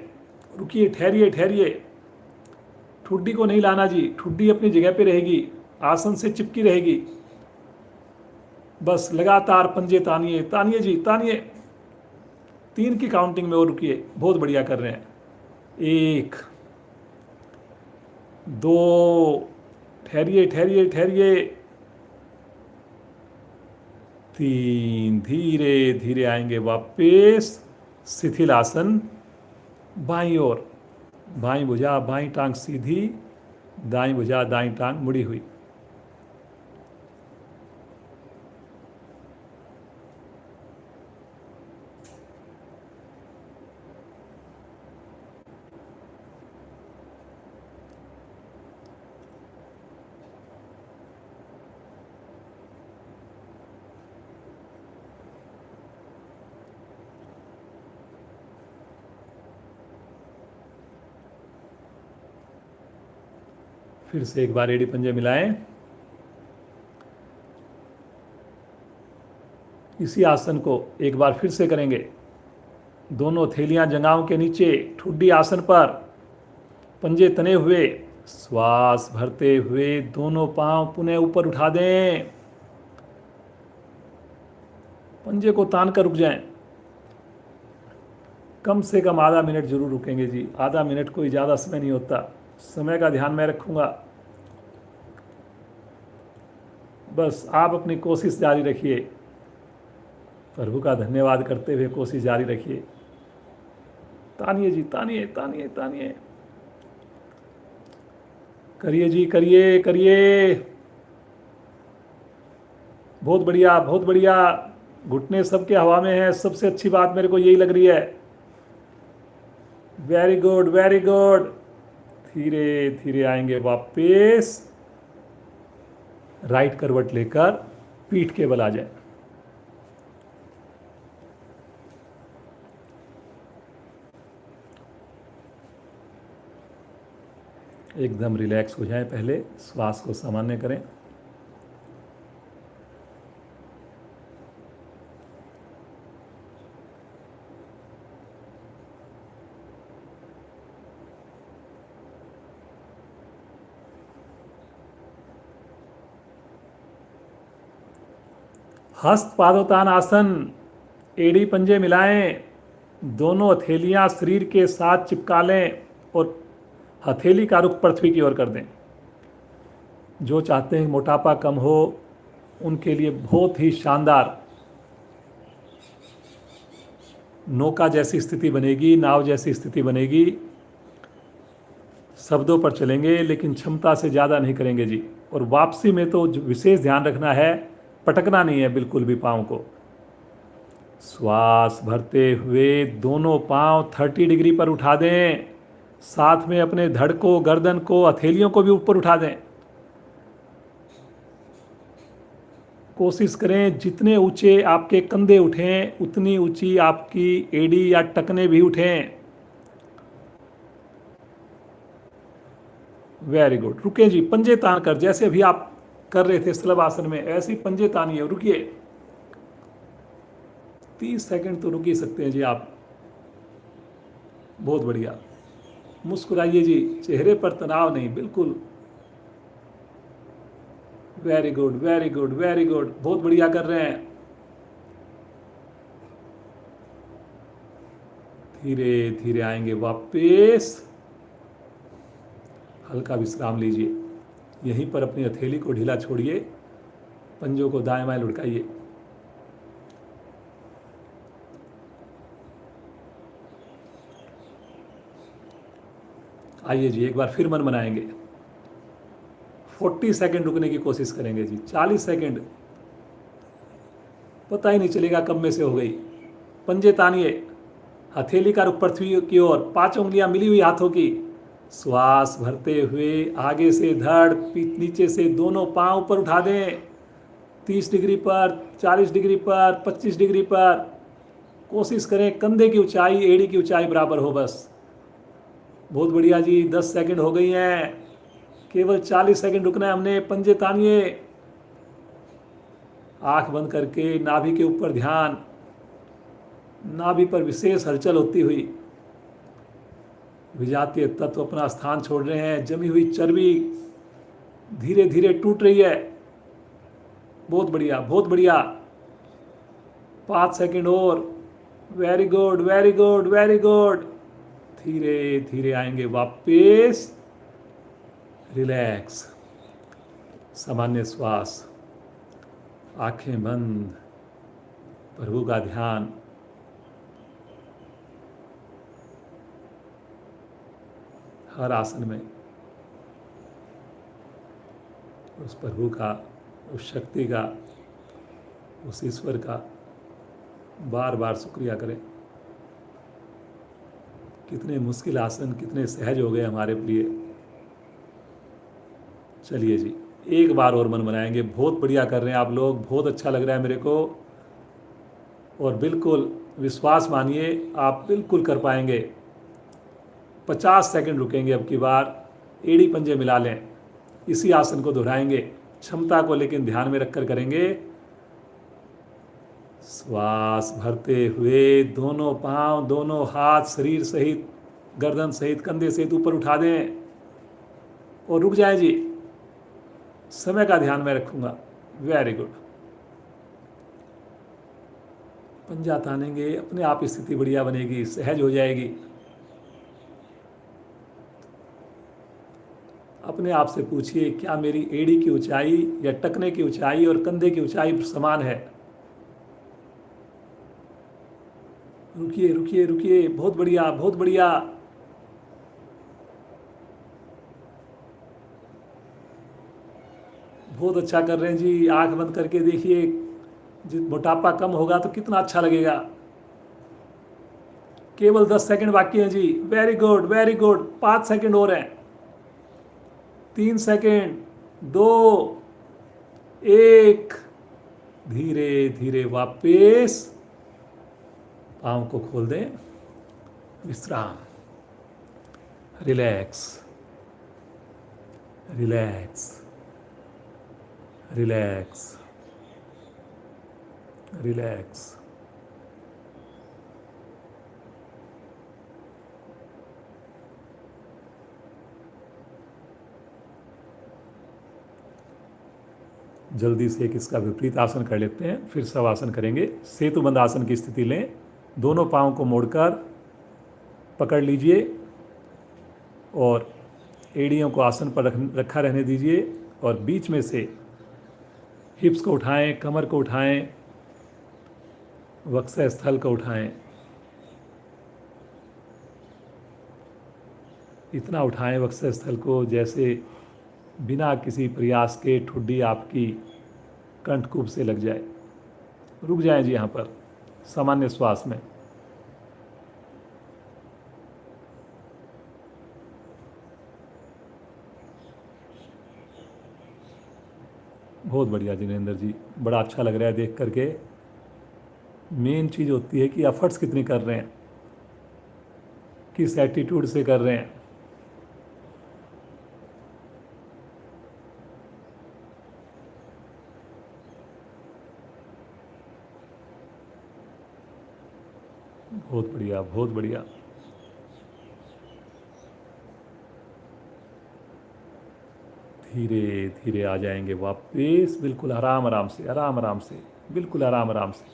रुकिए, ठहरिए ठहरिए, ठुड्डी को नहीं लाना जी, ठुड्डी अपनी जगह पे रहेगी, आसन से चिपकी रहेगी। बस लगातार पंजे तानिए, तानिए जी, तानिए। 3 की काउंटिंग में और रुकिए, बहुत बढ़िया कर रहे हैं। 1, 2, ठहरिए ठहरिए ठहरिए, 3, धीरे धीरे आएंगे वापस। शिथिल आसन, बाईं ओर, बाईं भुजा बाईं टांग सीधी, दाईं भुजा दाईं टांग मुड़ी हुई। फिर से एक बार एड़ी पंजे मिलाएं। इसी आसन को एक बार फिर से करेंगे। दोनों हथेलियां जंघाओं के नीचे, ठुड्डी आसन पर, पंजे तने हुए। श्वास भरते हुए दोनों पांव पुनः ऊपर उठा दें। पंजे को तान कर रुक जाएं। कम से कम आधा मिनट जरूर रुकेंगे जी, आधा मिनट कोई ज़्यादा समय नहीं होता। समय का ध्यान मैं रखूंगा। बस आप अपनी कोशिश जारी रखिए, प्रभु का धन्यवाद करते हुए कोशिश जारी रखिए। तानिए जी, तानिए तानिए तानिए, करिए जी, करिए करिए, बहुत बढ़िया बहुत बढ़िया। घुटने सबके हवा में है, सबसे अच्छी बात मेरे को यही लग रही है। Very good very good. धीरे धीरे आएंगे वापस, राइट करवट लेकर पीठ के बल आ जाए। एकदम रिलैक्स हो जाए, पहले श्वास को सामान्य करें। हस्त पादोत्तान आसन, एड़ी पंजे मिलाएं, दोनों हथेलियां शरीर के साथ चिपका लें और हथेली का रुख पृथ्वी की ओर कर दें। जो चाहते हैं मोटापा कम हो उनके लिए बहुत ही शानदार नौका जैसी स्थिति बनेगी, नाव जैसी स्थिति बनेगी। शब्दों पर चलेंगे लेकिन क्षमता से ज़्यादा नहीं करेंगे जी। और वापसी में तो विशेष ध्यान रखना है, पटकना नहीं है बिल्कुल भी पाँव को। श्वास भरते हुए दोनों पाँव 30 डिग्री पर उठा दें, साथ में अपने धड़ को, गर्दन को, हथेलियों को भी ऊपर उठा दें। कोशिश करें जितने ऊंचे आपके कंधे उठें उतनी ऊंची आपकी एड़ी या टखने भी उठें। Very good. रुके जी, पंजे तान कर, जैसे अभी आप कर रहे थे स्लव आसन में, ऐसे ही पंजे तानिए। रुकिए, 30 सेकंड तो रुक ही सकते हैं जी आप। बहुत बढ़िया। मुस्कुराइए जी, चेहरे पर तनाव नहीं, बिल्कुल। Very good very good very good, बहुत बढ़िया कर रहे हैं। धीरे धीरे आएंगे वापस, हल्का विश्राम लीजिए। यहीं पर अपनी हथेली को ढीला छोड़िए, पंजों को दाएं बाएं लुढ़काइए। आइए जी, एक बार फिर मन बनाएंगे। 40 सेकंड रुकने की कोशिश करेंगे जी। 40 सेकंड, पता ही नहीं चलेगा कब में से हो गई। पंजे तानिए, हथेली का रुख पृथ्वी की ओर, 5 उंगलियां मिली हुई हाथों की। श्वास भरते हुए आगे से धड़, नीचे से दोनों पांव ऊपर उठा दें। 30 डिग्री पर, 40 डिग्री पर, 25 डिग्री पर। कोशिश करें कंधे की ऊंचाई, एड़ी की ऊंचाई बराबर हो बस। बहुत बढ़िया जी, 10 सेकंड हो गई हैं। केवल 40 सेकंड रुकना है हमने। पंजे तानिए, आंख बंद करके नाभि के ऊपर ध्यान, नाभि पर विशेष हलचल होती हुई। विजातीय तत्व अपना स्थान छोड़ रहे हैं, जमी हुई चर्बी धीरे धीरे टूट रही है। बहुत बढ़िया बहुत बढ़िया। 5 सेकंड और। Very good very good very good. धीरे धीरे आएंगे वापस, रिलैक्स, सामान्य श्वास, आंखें बंद, प्रभु का ध्यान। हर आसन में उस प्रभु का, उस शक्ति का, उस ईश्वर का बार बार शुक्रिया करें। कितने मुश्किल आसन, कितने सहज हो गए हमारे लिए। चलिए जी, एक बार और मन बनाएंगे। बहुत बढ़िया कर रहे हैं आप लोग, बहुत अच्छा लग रहा है मेरे को। और बिल्कुल विश्वास मानिए, आप बिल्कुल कर पाएंगे। 50 सेकंड रुकेंगे अब की बार। एड़ी पंजे मिला लें, इसी आसन को दोहराएंगे। क्षमता को लेकिन ध्यान में रखकर करेंगे। श्वास भरते हुए दोनों पांव, दोनों हाथ शरीर सहित, गर्दन सहित, कंधे सहित ऊपर उठा दें और रुक जाए जी। समय का ध्यान मैं रखूंगा। Very good. पंजा तानेंगे, अपने आप स्थिति बढ़िया बनेगी, सहज हो जाएगी। अपने आप से पूछिए, क्या मेरी एड़ी की ऊंचाई या टखने की ऊंचाई और कंधे की ऊंचाई समान है? रुकिए रुकिए रुकिए, बहुत बढ़िया बहुत बढ़िया। बहुत अच्छा कर रहे हैं जी। आंख बंद करके देखिए, मोटापा कम होगा तो कितना अच्छा लगेगा। केवल 10 सेकंड बाकी हैं जी। Very good very good. 5 second और हैं। 3 सेकंड, 2, 1। धीरे धीरे वापस पाँव को खोल दें। विश्राम। Relax relax relax relax. जल्दी से एक इसका विपरीत आसन कर लेते हैं, फिर शवासन करेंगे। सेतुबंध आसन की स्थिति लें। दोनों पाँव को मोड़कर पकड़ लीजिए और एड़ियों को आसन पर रखा रहने दीजिए और बीच में से हिप्स को उठाएं, कमर को उठाएं, वक्ष स्थल को उठाएं। इतना उठाएं वक्ष स्थल को जैसे बिना किसी प्रयास के ठुड्डी आपकी कंठकूप से लग जाए। रुक जाएं जी यहाँ पर सामान्य श्वास में। बहुत बढ़िया जिनेंद्र जी, बड़ा अच्छा लग रहा है देख करके। मेन चीज़ होती है कि एफर्ट्स कितनी कर रहे हैं, किस एटीट्यूड से कर रहे हैं। बहुत बढ़िया बहुत बढ़िया। धीरे धीरे आ जाएंगे वापस, बिल्कुल आराम आराम से, आराम आराम से, बिल्कुल आराम आराम से।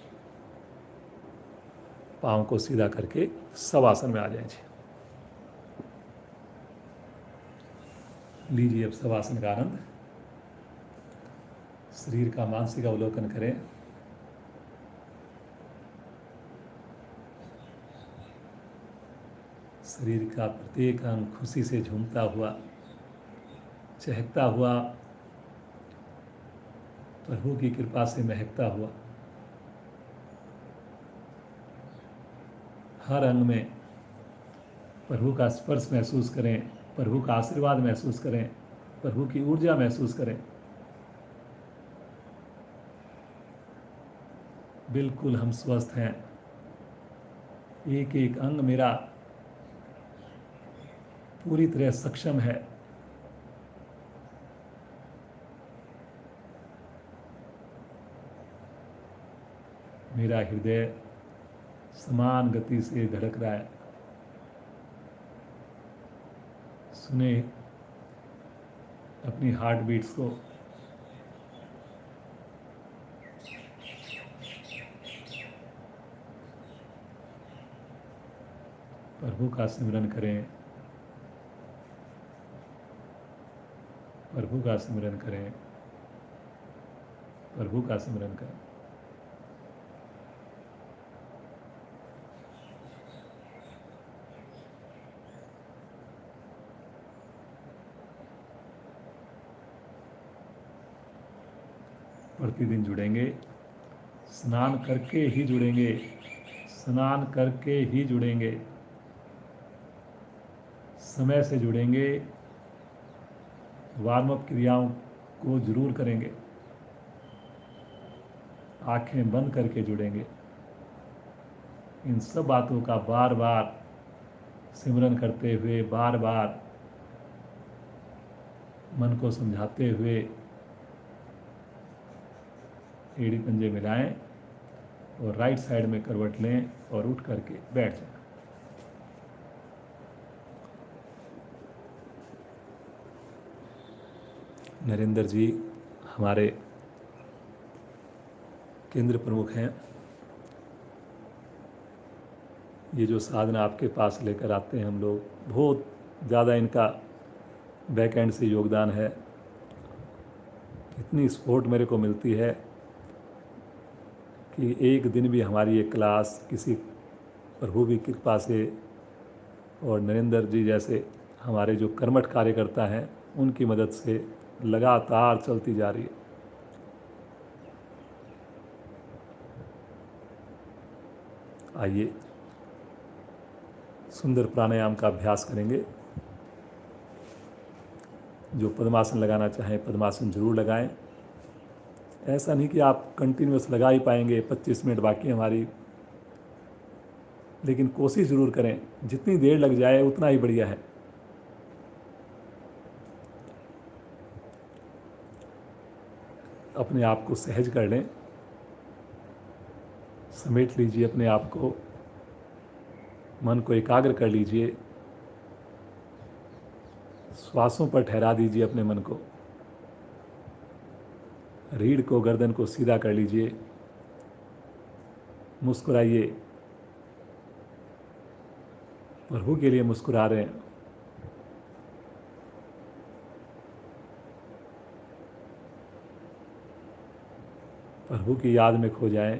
पाँव को सीधा करके शवासन में आ जाएंगे। लीजिए अब शवासन का आनंद। शरीर का मानसिक अवलोकन करें। शरीर का प्रत्येक अंग खुशी से झूमता हुआ, चहकता हुआ, प्रभु की कृपा से महकता हुआ। हर अंग में प्रभु का स्पर्श महसूस करें, प्रभु का आशीर्वाद महसूस करें, प्रभु की ऊर्जा महसूस करें। बिल्कुल हम स्वस्थ हैं। एक एक अंग मेरा पूरी तरह सक्षम है। मेरा हृदय समान गति से धड़क रहा है। सुने अपनी हार्ट बीट्स को। प्रभु का सिमरन करें, प्रभु का सिमरन करें, प्रभु का सिमरन करें। प्रतिदिन जुड़ेंगे, स्नान करके ही जुड़ेंगे, स्नान करके ही जुड़ेंगे, समय से जुड़ेंगे, वार्म अप क्रियाओं को जरूर करेंगे, आंखें बंद करके जुड़ेंगे। इन सब बातों का बार बार सिमरन करते हुए, बार बार मन को समझाते हुए एड़ी पंजे मिलाएं और राइट साइड में करवट लें और उठ करके बैठ जाएं। नरेंद्र जी हमारे केंद्र प्रमुख हैं। ये जो साधना आपके पास लेकर आते हैं हम लोग, बहुत ज़्यादा इनका बैक एंड से योगदान है। इतनी सपोर्ट मेरे को मिलती है कि एक दिन भी हमारी ये क्लास किसी प्रभु की कृपा से और नरेंद्र जी जैसे हमारे जो कर्मठ कार्यकर्ता हैं उनकी मदद से लगातार चलती जा रही है। आइए सुंदर प्राणायाम का अभ्यास करेंगे। जो पद्मासन लगाना चाहें पद्मासन जरूर लगाएं। ऐसा नहीं कि आप कंटिन्यूस लगा ही पाएंगे, 25 मिनट बाकी हमारी, लेकिन कोशिश ज़रूर करें। जितनी देर लग जाए उतना ही बढ़िया है। अपने आप को सहज कर लें, समेट लीजिए अपने आप को, मन को एकाग्र कर लीजिए, श्वासों पर ठहरा दीजिए अपने मन को, रीढ़ को गर्दन को सीधा कर लीजिए, मुस्कुराइए। प्रभु के लिए मुस्कुरा रहे हैं। प्रभु की याद में खो जाएं।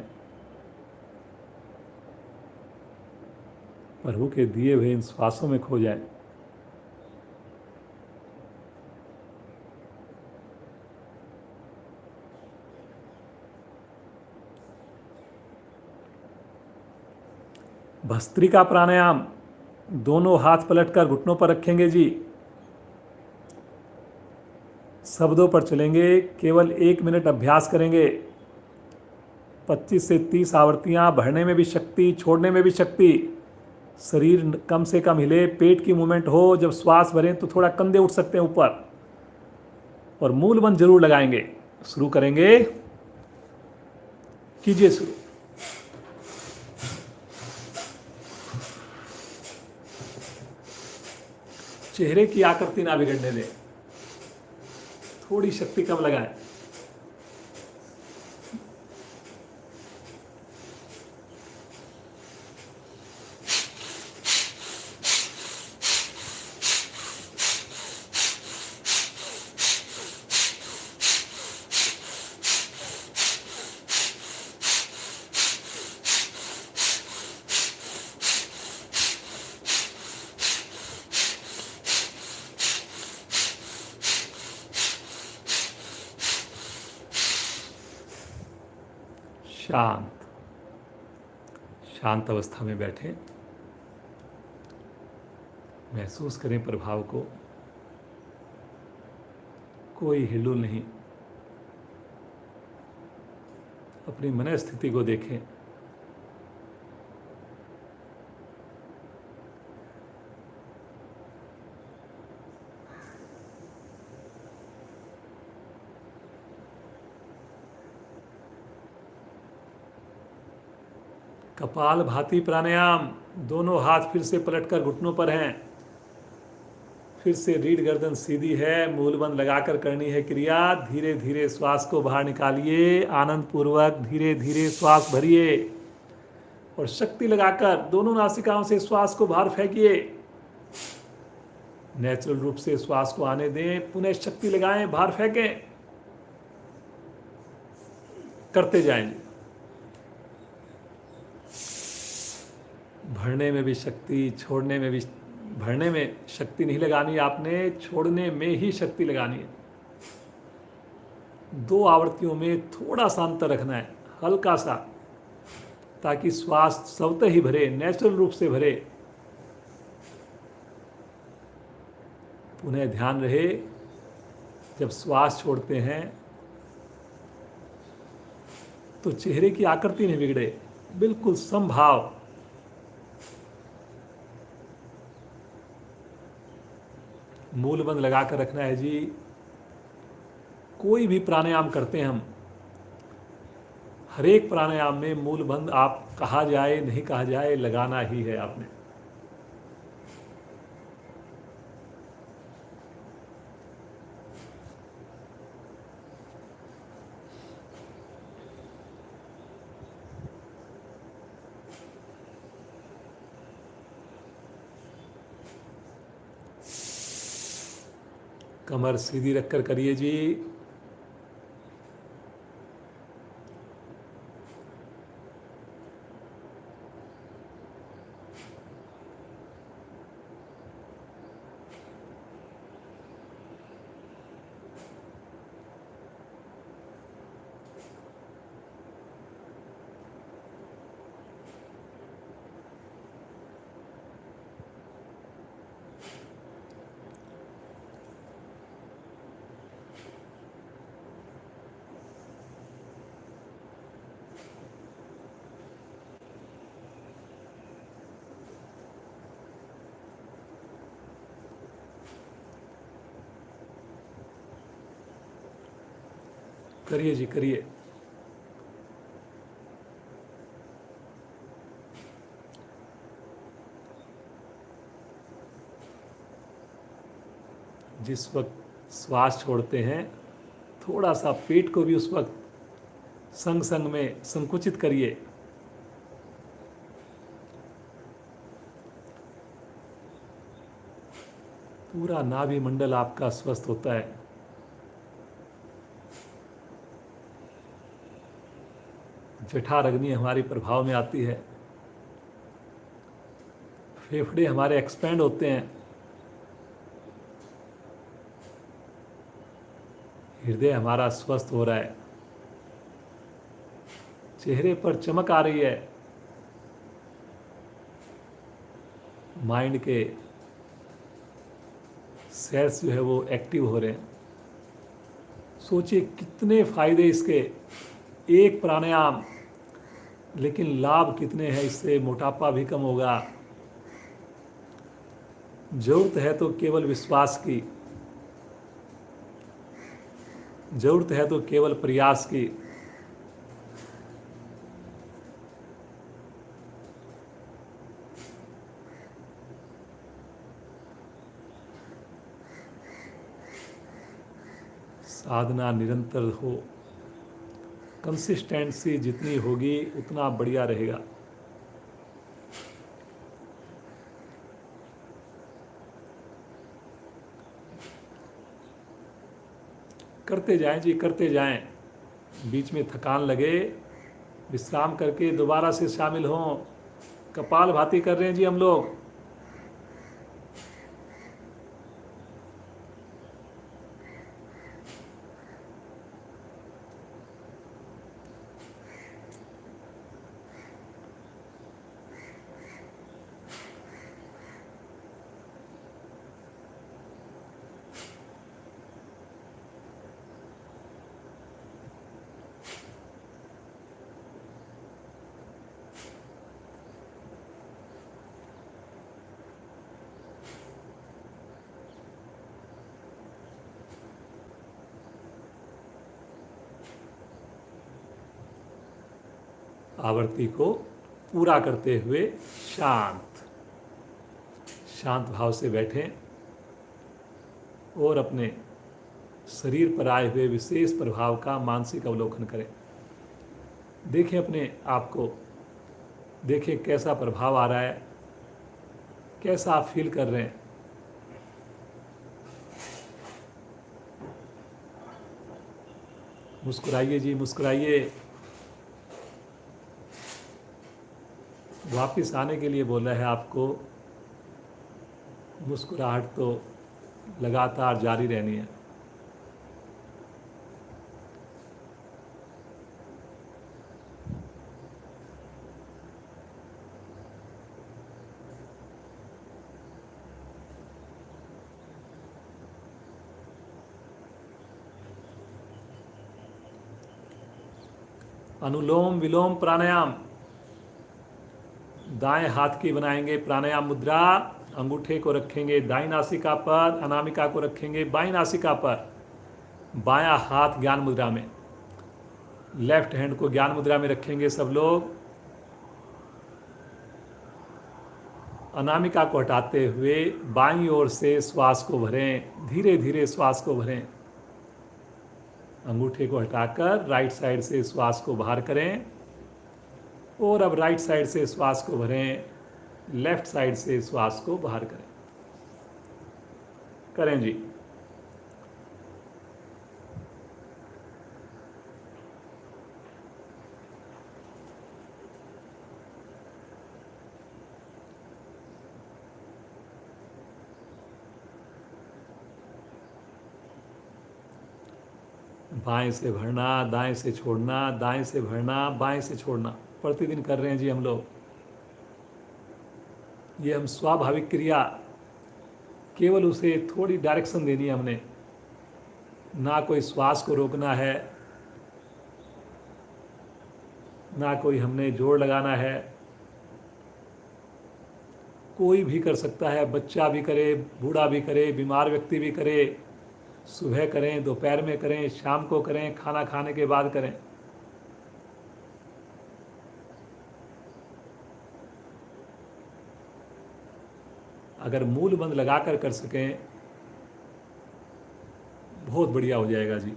प्रभु के दिए हुए इन श्वासों में खो जाएं। भस्त्रिका प्राणायाम, दोनों हाथ पलटकर घुटनों पर रखेंगे जी। शब्दों पर चलेंगे, केवल 1 मिनट अभ्यास करेंगे। 25 से 30 आवृत्तियां, भरने में भी शक्ति, छोड़ने में भी शक्ति। शरीर कम से कम हिले, पेट की मूवमेंट हो। जब श्वास भरें तो थोड़ा कंधे उठ सकते हैं ऊपर, और मूल बंद जरूर लगाएंगे। शुरू करेंगे, कीजिए शुरू। चेहरे की आकृति ना बिगड़ने दें, थोड़ी शक्ति कम लगाएं। शांत शांत अवस्था में बैठें। महसूस करें प्रभाव को। कोई हिलुल नहीं। अपनी मन स्थिति को देखें। कपाल भाती प्राणायाम, दोनों हाथ फिर से पलटकर घुटनों पर हैं। फिर से रीढ़ गर्दन सीधी है, मूलबंद लगाकर करनी है क्रिया। धीरे धीरे श्वास को बाहर निकालिए, आनंद पूर्वक धीरे धीरे श्वास भरिए, और शक्ति लगाकर दोनों नासिकाओं से श्वास को बाहर फेंकिए। नेचुरल रूप से श्वास को आने दें, पुनः शक्ति लगाएं, बाहर फेंकें, करते जाएं। भरने में भी शक्ति, छोड़ने में भी। भरने में शक्ति नहीं लगानी है आपने, छोड़ने में ही शक्ति लगानी है। 2 आवृत्तियों में थोड़ा सा अंतर रखना है, हल्का सा, ताकि श्वास स्वतः ही भरे, नेचुरल रूप से भरे। पुनः ध्यान रहे, जब श्वास छोड़ते हैं तो चेहरे की आकृति नहीं बिगड़े, बिल्कुल समभाव। मूल बंद लगाकर रखना है जी। कोई भी प्राणायाम करते हैं हम, हर एक प्राणायाम में मूल बंद, आप कहा जाए नहीं कहा जाए, लगाना ही है आपने। कमर सीधी रखकर करिए जी। करिए जी, करिए। जिस वक्त श्वास छोड़ते हैं, थोड़ा सा पेट को भी उस वक्त संग संग में संकुचित करिए। पूरा नाभि मंडल आपका स्वस्थ होता है। जठराग्नि हमारी प्रभाव में आती है। फेफड़े हमारे एक्सपेंड होते हैं। हृदय हमारा स्वस्थ हो रहा है। चेहरे पर चमक आ रही है। माइंड के सेल्स जो है वो एक्टिव हो रहे हैं। सोचिए कितने फायदे इसके। एक प्राणायाम, लेकिन लाभ कितने हैं इससे। मोटापा भी कम होगा। जरूरत है तो केवल विश्वास की, जरूरत है तो केवल प्रयास की। साधना निरंतर हो। कंसिस्टेंसी जितनी होगी उतना बढ़िया रहेगा। करते जाएं जी, करते जाएं। बीच में थकान लगे, विश्राम करके दोबारा से शामिल हों। कपाल भाती कर रहे हैं जी हम लोग। आवृत्ति को पूरा करते हुए शांत शांत भाव से बैठें और अपने शरीर पर आए हुए विशेष प्रभाव का मानसिक अवलोकन करें। देखें अपने आप को, देखें कैसा प्रभाव आ रहा है, कैसा आप फील कर रहे हैं। मुस्कुराइए जी, मुस्कुराइए। वापिस आने के लिए बोला है आपको। मुस्कुराहट तो लगातार जारी रहनी है। अनुलोम विलोम प्राणायाम। दाएं हाथ की बनाएंगे प्राणायाम मुद्रा। अंगूठे को रखेंगे दाईं नासिका पर, अनामिका को रखेंगे बाईं नासिका पर। बायां हाथ ज्ञान मुद्रा में, लेफ्ट हैंड को ज्ञान मुद्रा में रखेंगे सब लोग। अनामिका को हटाते हुए बाईं ओर से श्वास को भरें, धीरे धीरे श्वास को भरें। अंगूठे को हटाकर राइट साइड से श्वास को बाहर करें और अब राइट साइड से श्वास को भरें, लेफ्ट साइड से श्वास को बाहर करें। करें जी। बाएं से भरना, दाएं से छोड़ना, दाएं से भरना, बाएं से छोड़ना। प्रतिदिन कर रहे हैं जी हम लोग। ये हम स्वाभाविक क्रिया, केवल उसे थोड़ी डायरेक्शन देनी है हमने। ना कोई श्वास को रोकना है, ना कोई हमने जोर लगाना है। कोई भी कर सकता है, बच्चा भी करे, बूढ़ा भी करे, बीमार व्यक्ति भी करे, सुबह करें, दोपहर में करें, शाम को करें, खाना खाने के बाद करें। अगर मूल बंद लगाकर कर सकें बहुत बढ़िया हो जाएगा जी।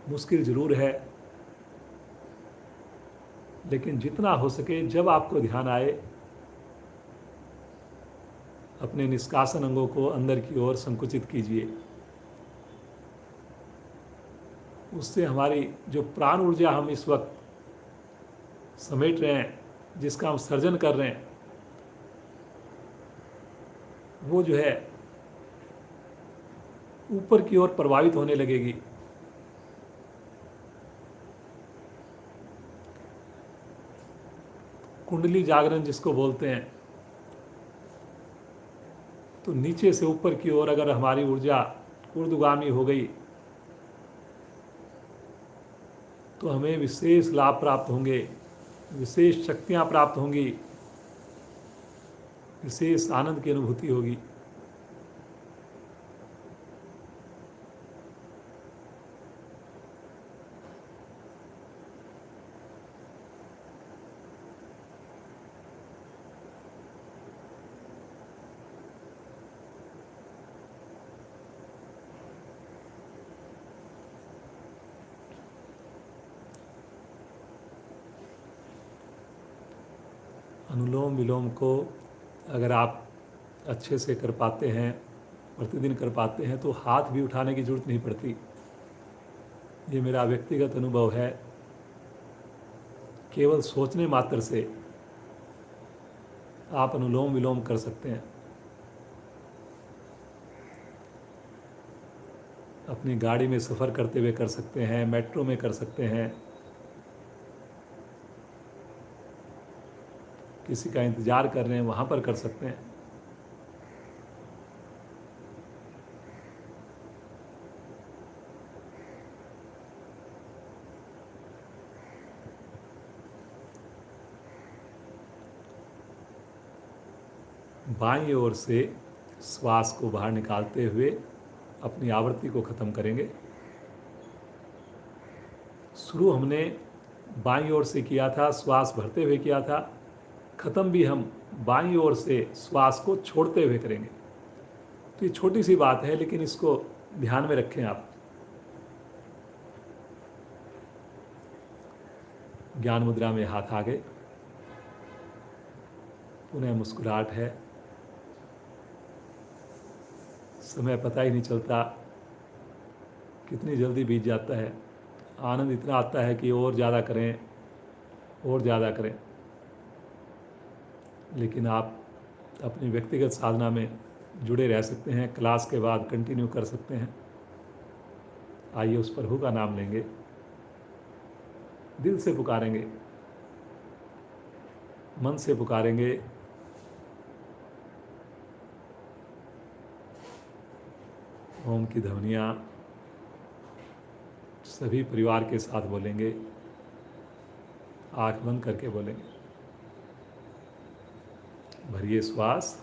मुश्किल ज़रूर है, लेकिन जितना हो सके जब आपको ध्यान आए अपने निष्कासन अंगों को अंदर की ओर संकुचित कीजिए। उससे हमारी जो प्राण ऊर्जा हम इस वक्त समेट रहे हैं, जिसका हम सर्जन कर रहे हैं, वो जो है ऊपर की ओर प्रभावित होने लगेगी। कुंडली जागरण जिसको बोलते हैं, तो नीचे से ऊपर की ओर अगर हमारी ऊर्जा ऊर्ध्वगामी हो गई तो हमें विशेष लाभ प्राप्त होंगे, विशेष शक्तियां प्राप्त होंगी, विशेष आनंद की अनुभूति होगी। अनुलोम विलोम को अगर आप अच्छे से कर पाते हैं, प्रतिदिन कर पाते हैं, तो हाथ भी उठाने की ज़रूरत नहीं पड़ती। ये मेरा व्यक्तिगत अनुभव है। केवल सोचने मात्र से आप अनुलोम विलोम कर सकते हैं। अपनी गाड़ी में सफ़र करते हुए कर सकते हैं, मेट्रो में कर सकते हैं, किसी का इंतज़ार कर रहे हैं वहाँ पर कर सकते हैं। बाईं ओर से श्वास को बाहर निकालते हुए अपनी आवृत्ति को ख़त्म करेंगे। शुरू हमने बाईं ओर से किया था, श्वास भरते हुए किया था। ख़त्म भी हम बाईं ओर से श्वास को छोड़ते हुए करेंगे। तो ये छोटी सी बात है, लेकिन इसको ध्यान में रखें आप। ज्ञान मुद्रा में हाथ आगे, पुनः मुस्कुराहट है। समय पता ही नहीं चलता, कितनी जल्दी बीत जाता है। आनंद इतना आता है कि और ज़्यादा करें, और ज़्यादा करें। लेकिन आप अपनी व्यक्तिगत साधना में जुड़े रह सकते हैं, क्लास के बाद कंटिन्यू कर सकते हैं। आइए उस प्रभु का नाम लेंगे, दिल से पुकारेंगे, मन से पुकारेंगे। ओम की ध्वनियाँ सभी परिवार के साथ बोलेंगे, आँख बंद करके बोलेंगे। भरिए श्वास।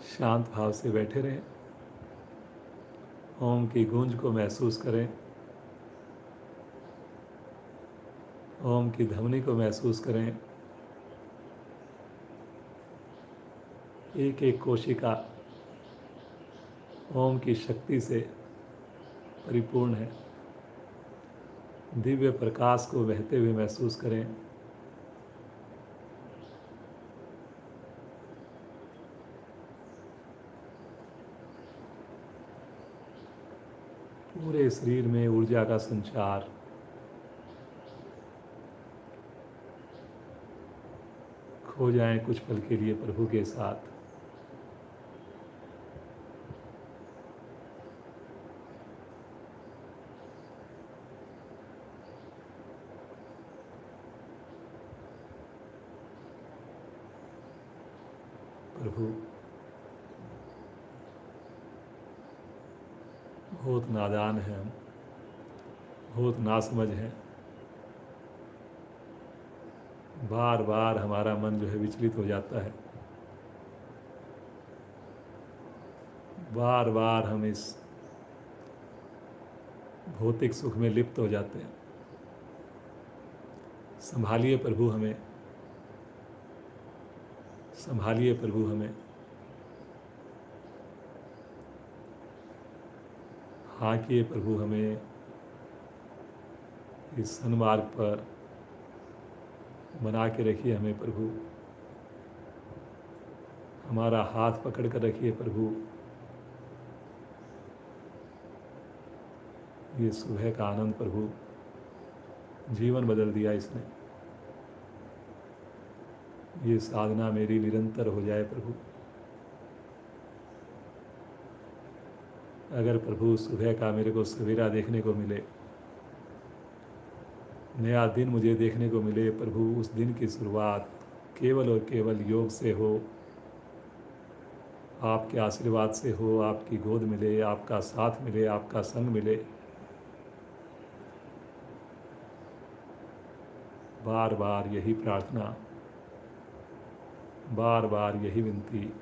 शांत भाव से बैठे रहें। ओम की गूंज को महसूस करें। ओम की ध्वनि को महसूस करें। एक एक कोशिका ओम की शक्ति से परिपूर्ण है। दिव्य प्रकाश को बहते हुए महसूस करें। पूरे शरीर में ऊर्जा का संचार। खो जाएं कुछ पल के लिए प्रभु के साथ। प्रभु बहुत नादान हैं हम, बहुत नासमझ हैं। बार बार हमारा मन जो है विचलित हो जाता है। बार बार हम इस भौतिक सुख में लिप्त हो जाते हैं। संभालिए प्रभु हमें, संभालिए प्रभु हमें। हाँकिए प्रभु हमें इस सन्मार्ग पर बना के रखिए हमें प्रभु। हमारा हाथ पकड़ कर रखिए प्रभु। ये सुबह का आनंद प्रभु, जीवन बदल दिया इसने। ये साधना मेरी निरंतर हो जाए प्रभु। अगर प्रभु सुबह का मेरे को सवेरा देखने को मिले, नया दिन मुझे देखने को मिले प्रभु, उस दिन की शुरुआत केवल और केवल योग से हो, आपके आशीर्वाद से हो, आपकी गोद मिले, आपका साथ मिले, आपका संग मिले। बार बार यही प्रार्थना, बार बार यही विनती।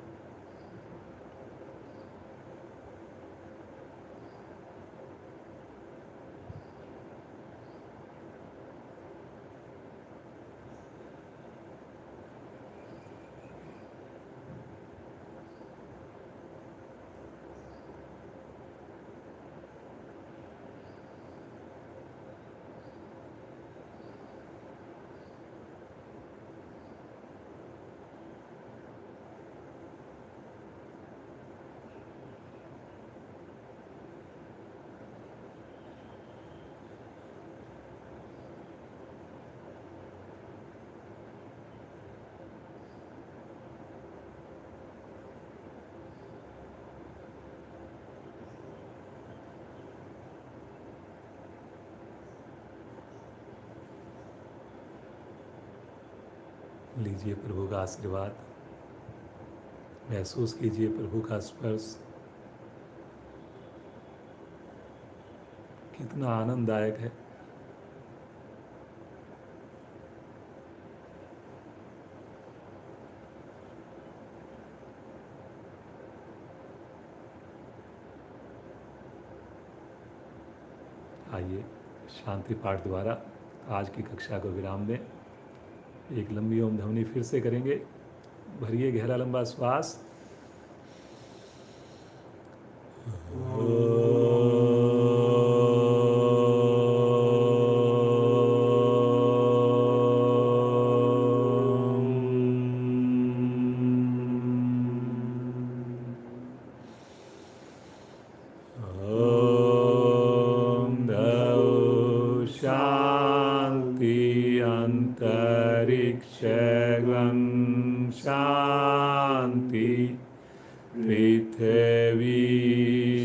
लीजिए प्रभु का आशीर्वाद, महसूस कीजिए प्रभु का स्पर्श। कितना आनंददायक है। आइए शांति पाठ द्वारा आज की कक्षा को विराम दें। एक लंबी ओम ध्वनि फिर से करेंगे। भरिए गहरा लंबा श्वास। शांति पृथ्वी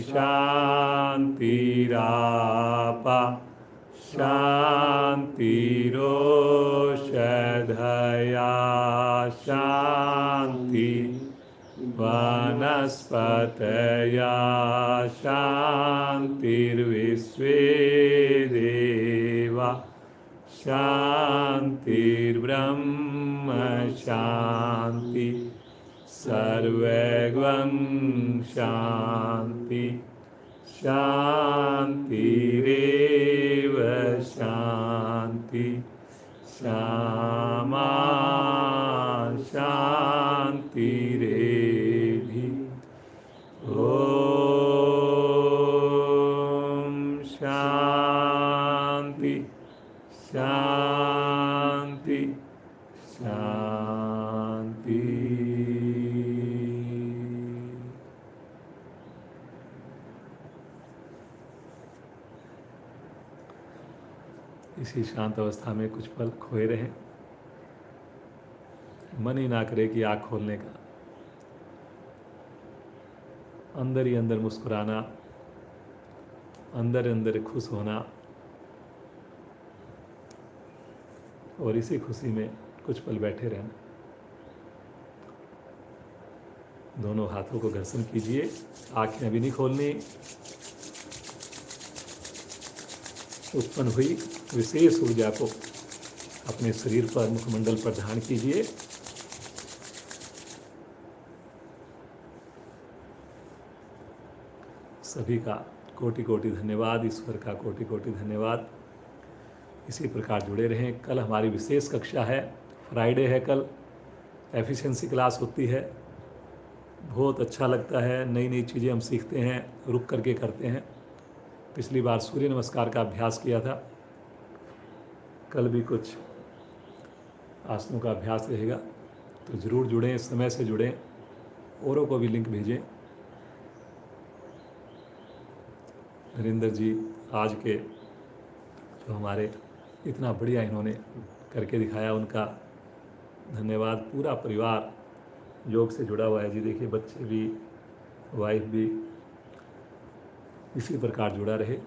शांतिरापा शांतिरोषधया शांति वनस्पतया शांतिर्विश्वे देवा शांतिर्ब्रह्म शांति सर्वैग्वं शान्ति शान्तिरेव शान्ति श्यामा शान्तिरेधि ॐ शान्ति शान्ति शान्ति। इसी शांत अवस्था में कुछ पल खोए रहें। मन ही ना करे कि आँख खोलने का, अंदर ही अंदर मुस्कुराना, अंदर अंदर खुश होना, और इसी खुशी में कुछ पल बैठे रहना। दोनों हाथों को घर्षण कीजिए, आंखें अभी नहीं खोलनी। उत्पन्न हुई विशेष ऊर्जा को अपने शरीर पर, मुखमंडल पर ध्यान कीजिए। सभी का कोटि कोटि धन्यवाद, ईश्वर का कोटि कोटि धन्यवाद। इसी प्रकार जुड़े रहें। कल हमारी विशेष कक्षा है, फ्राइडे है कल, एफिशिएंसी क्लास होती है। बहुत अच्छा लगता है, नई नई चीज़ें हम सीखते हैं, रुक करके करते हैं। पिछली बार सूर्य नमस्कार का अभ्यास किया था, कल भी कुछ आसनों का अभ्यास रहेगा। तो ज़रूर जुड़ें, समय से जुड़ें, औरों को भी लिंक भेजें। नरेंद्र जी आज के जो हमारे इतना बढ़िया इन्होंने करके दिखाया, उनका धन्यवाद। पूरा परिवार योग से जुड़ा हुआ है जी। देखिए बच्चे भी, वाइफ भी इसी प्रकार जुड़ा रहे।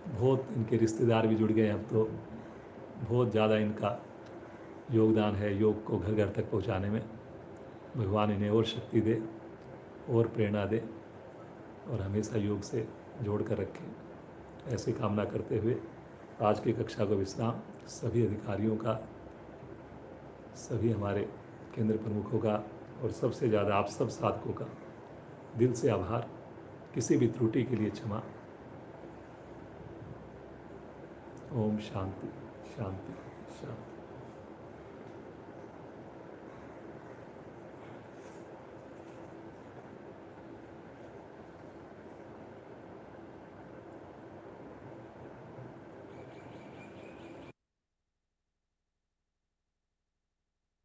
बहुत इनके रिश्तेदार भी जुड़ गए। अब तो बहुत ज़्यादा इनका योगदान है योग को घर घर तक पहुंचाने में। भगवान इन्हें और शक्ति दे और प्रेरणा दे और हमेशा योग से जोड़ कर रखें, ऐसी कामना करते हुए आज की कक्षा को विश्राम। सभी अधिकारियों का, सभी हमारे केंद्र प्रमुखों का और सबसे ज़्यादा आप सब साधकों का दिल से आभार। किसी भी त्रुटि के लिए क्षमा। ओम शांति शांति शांति।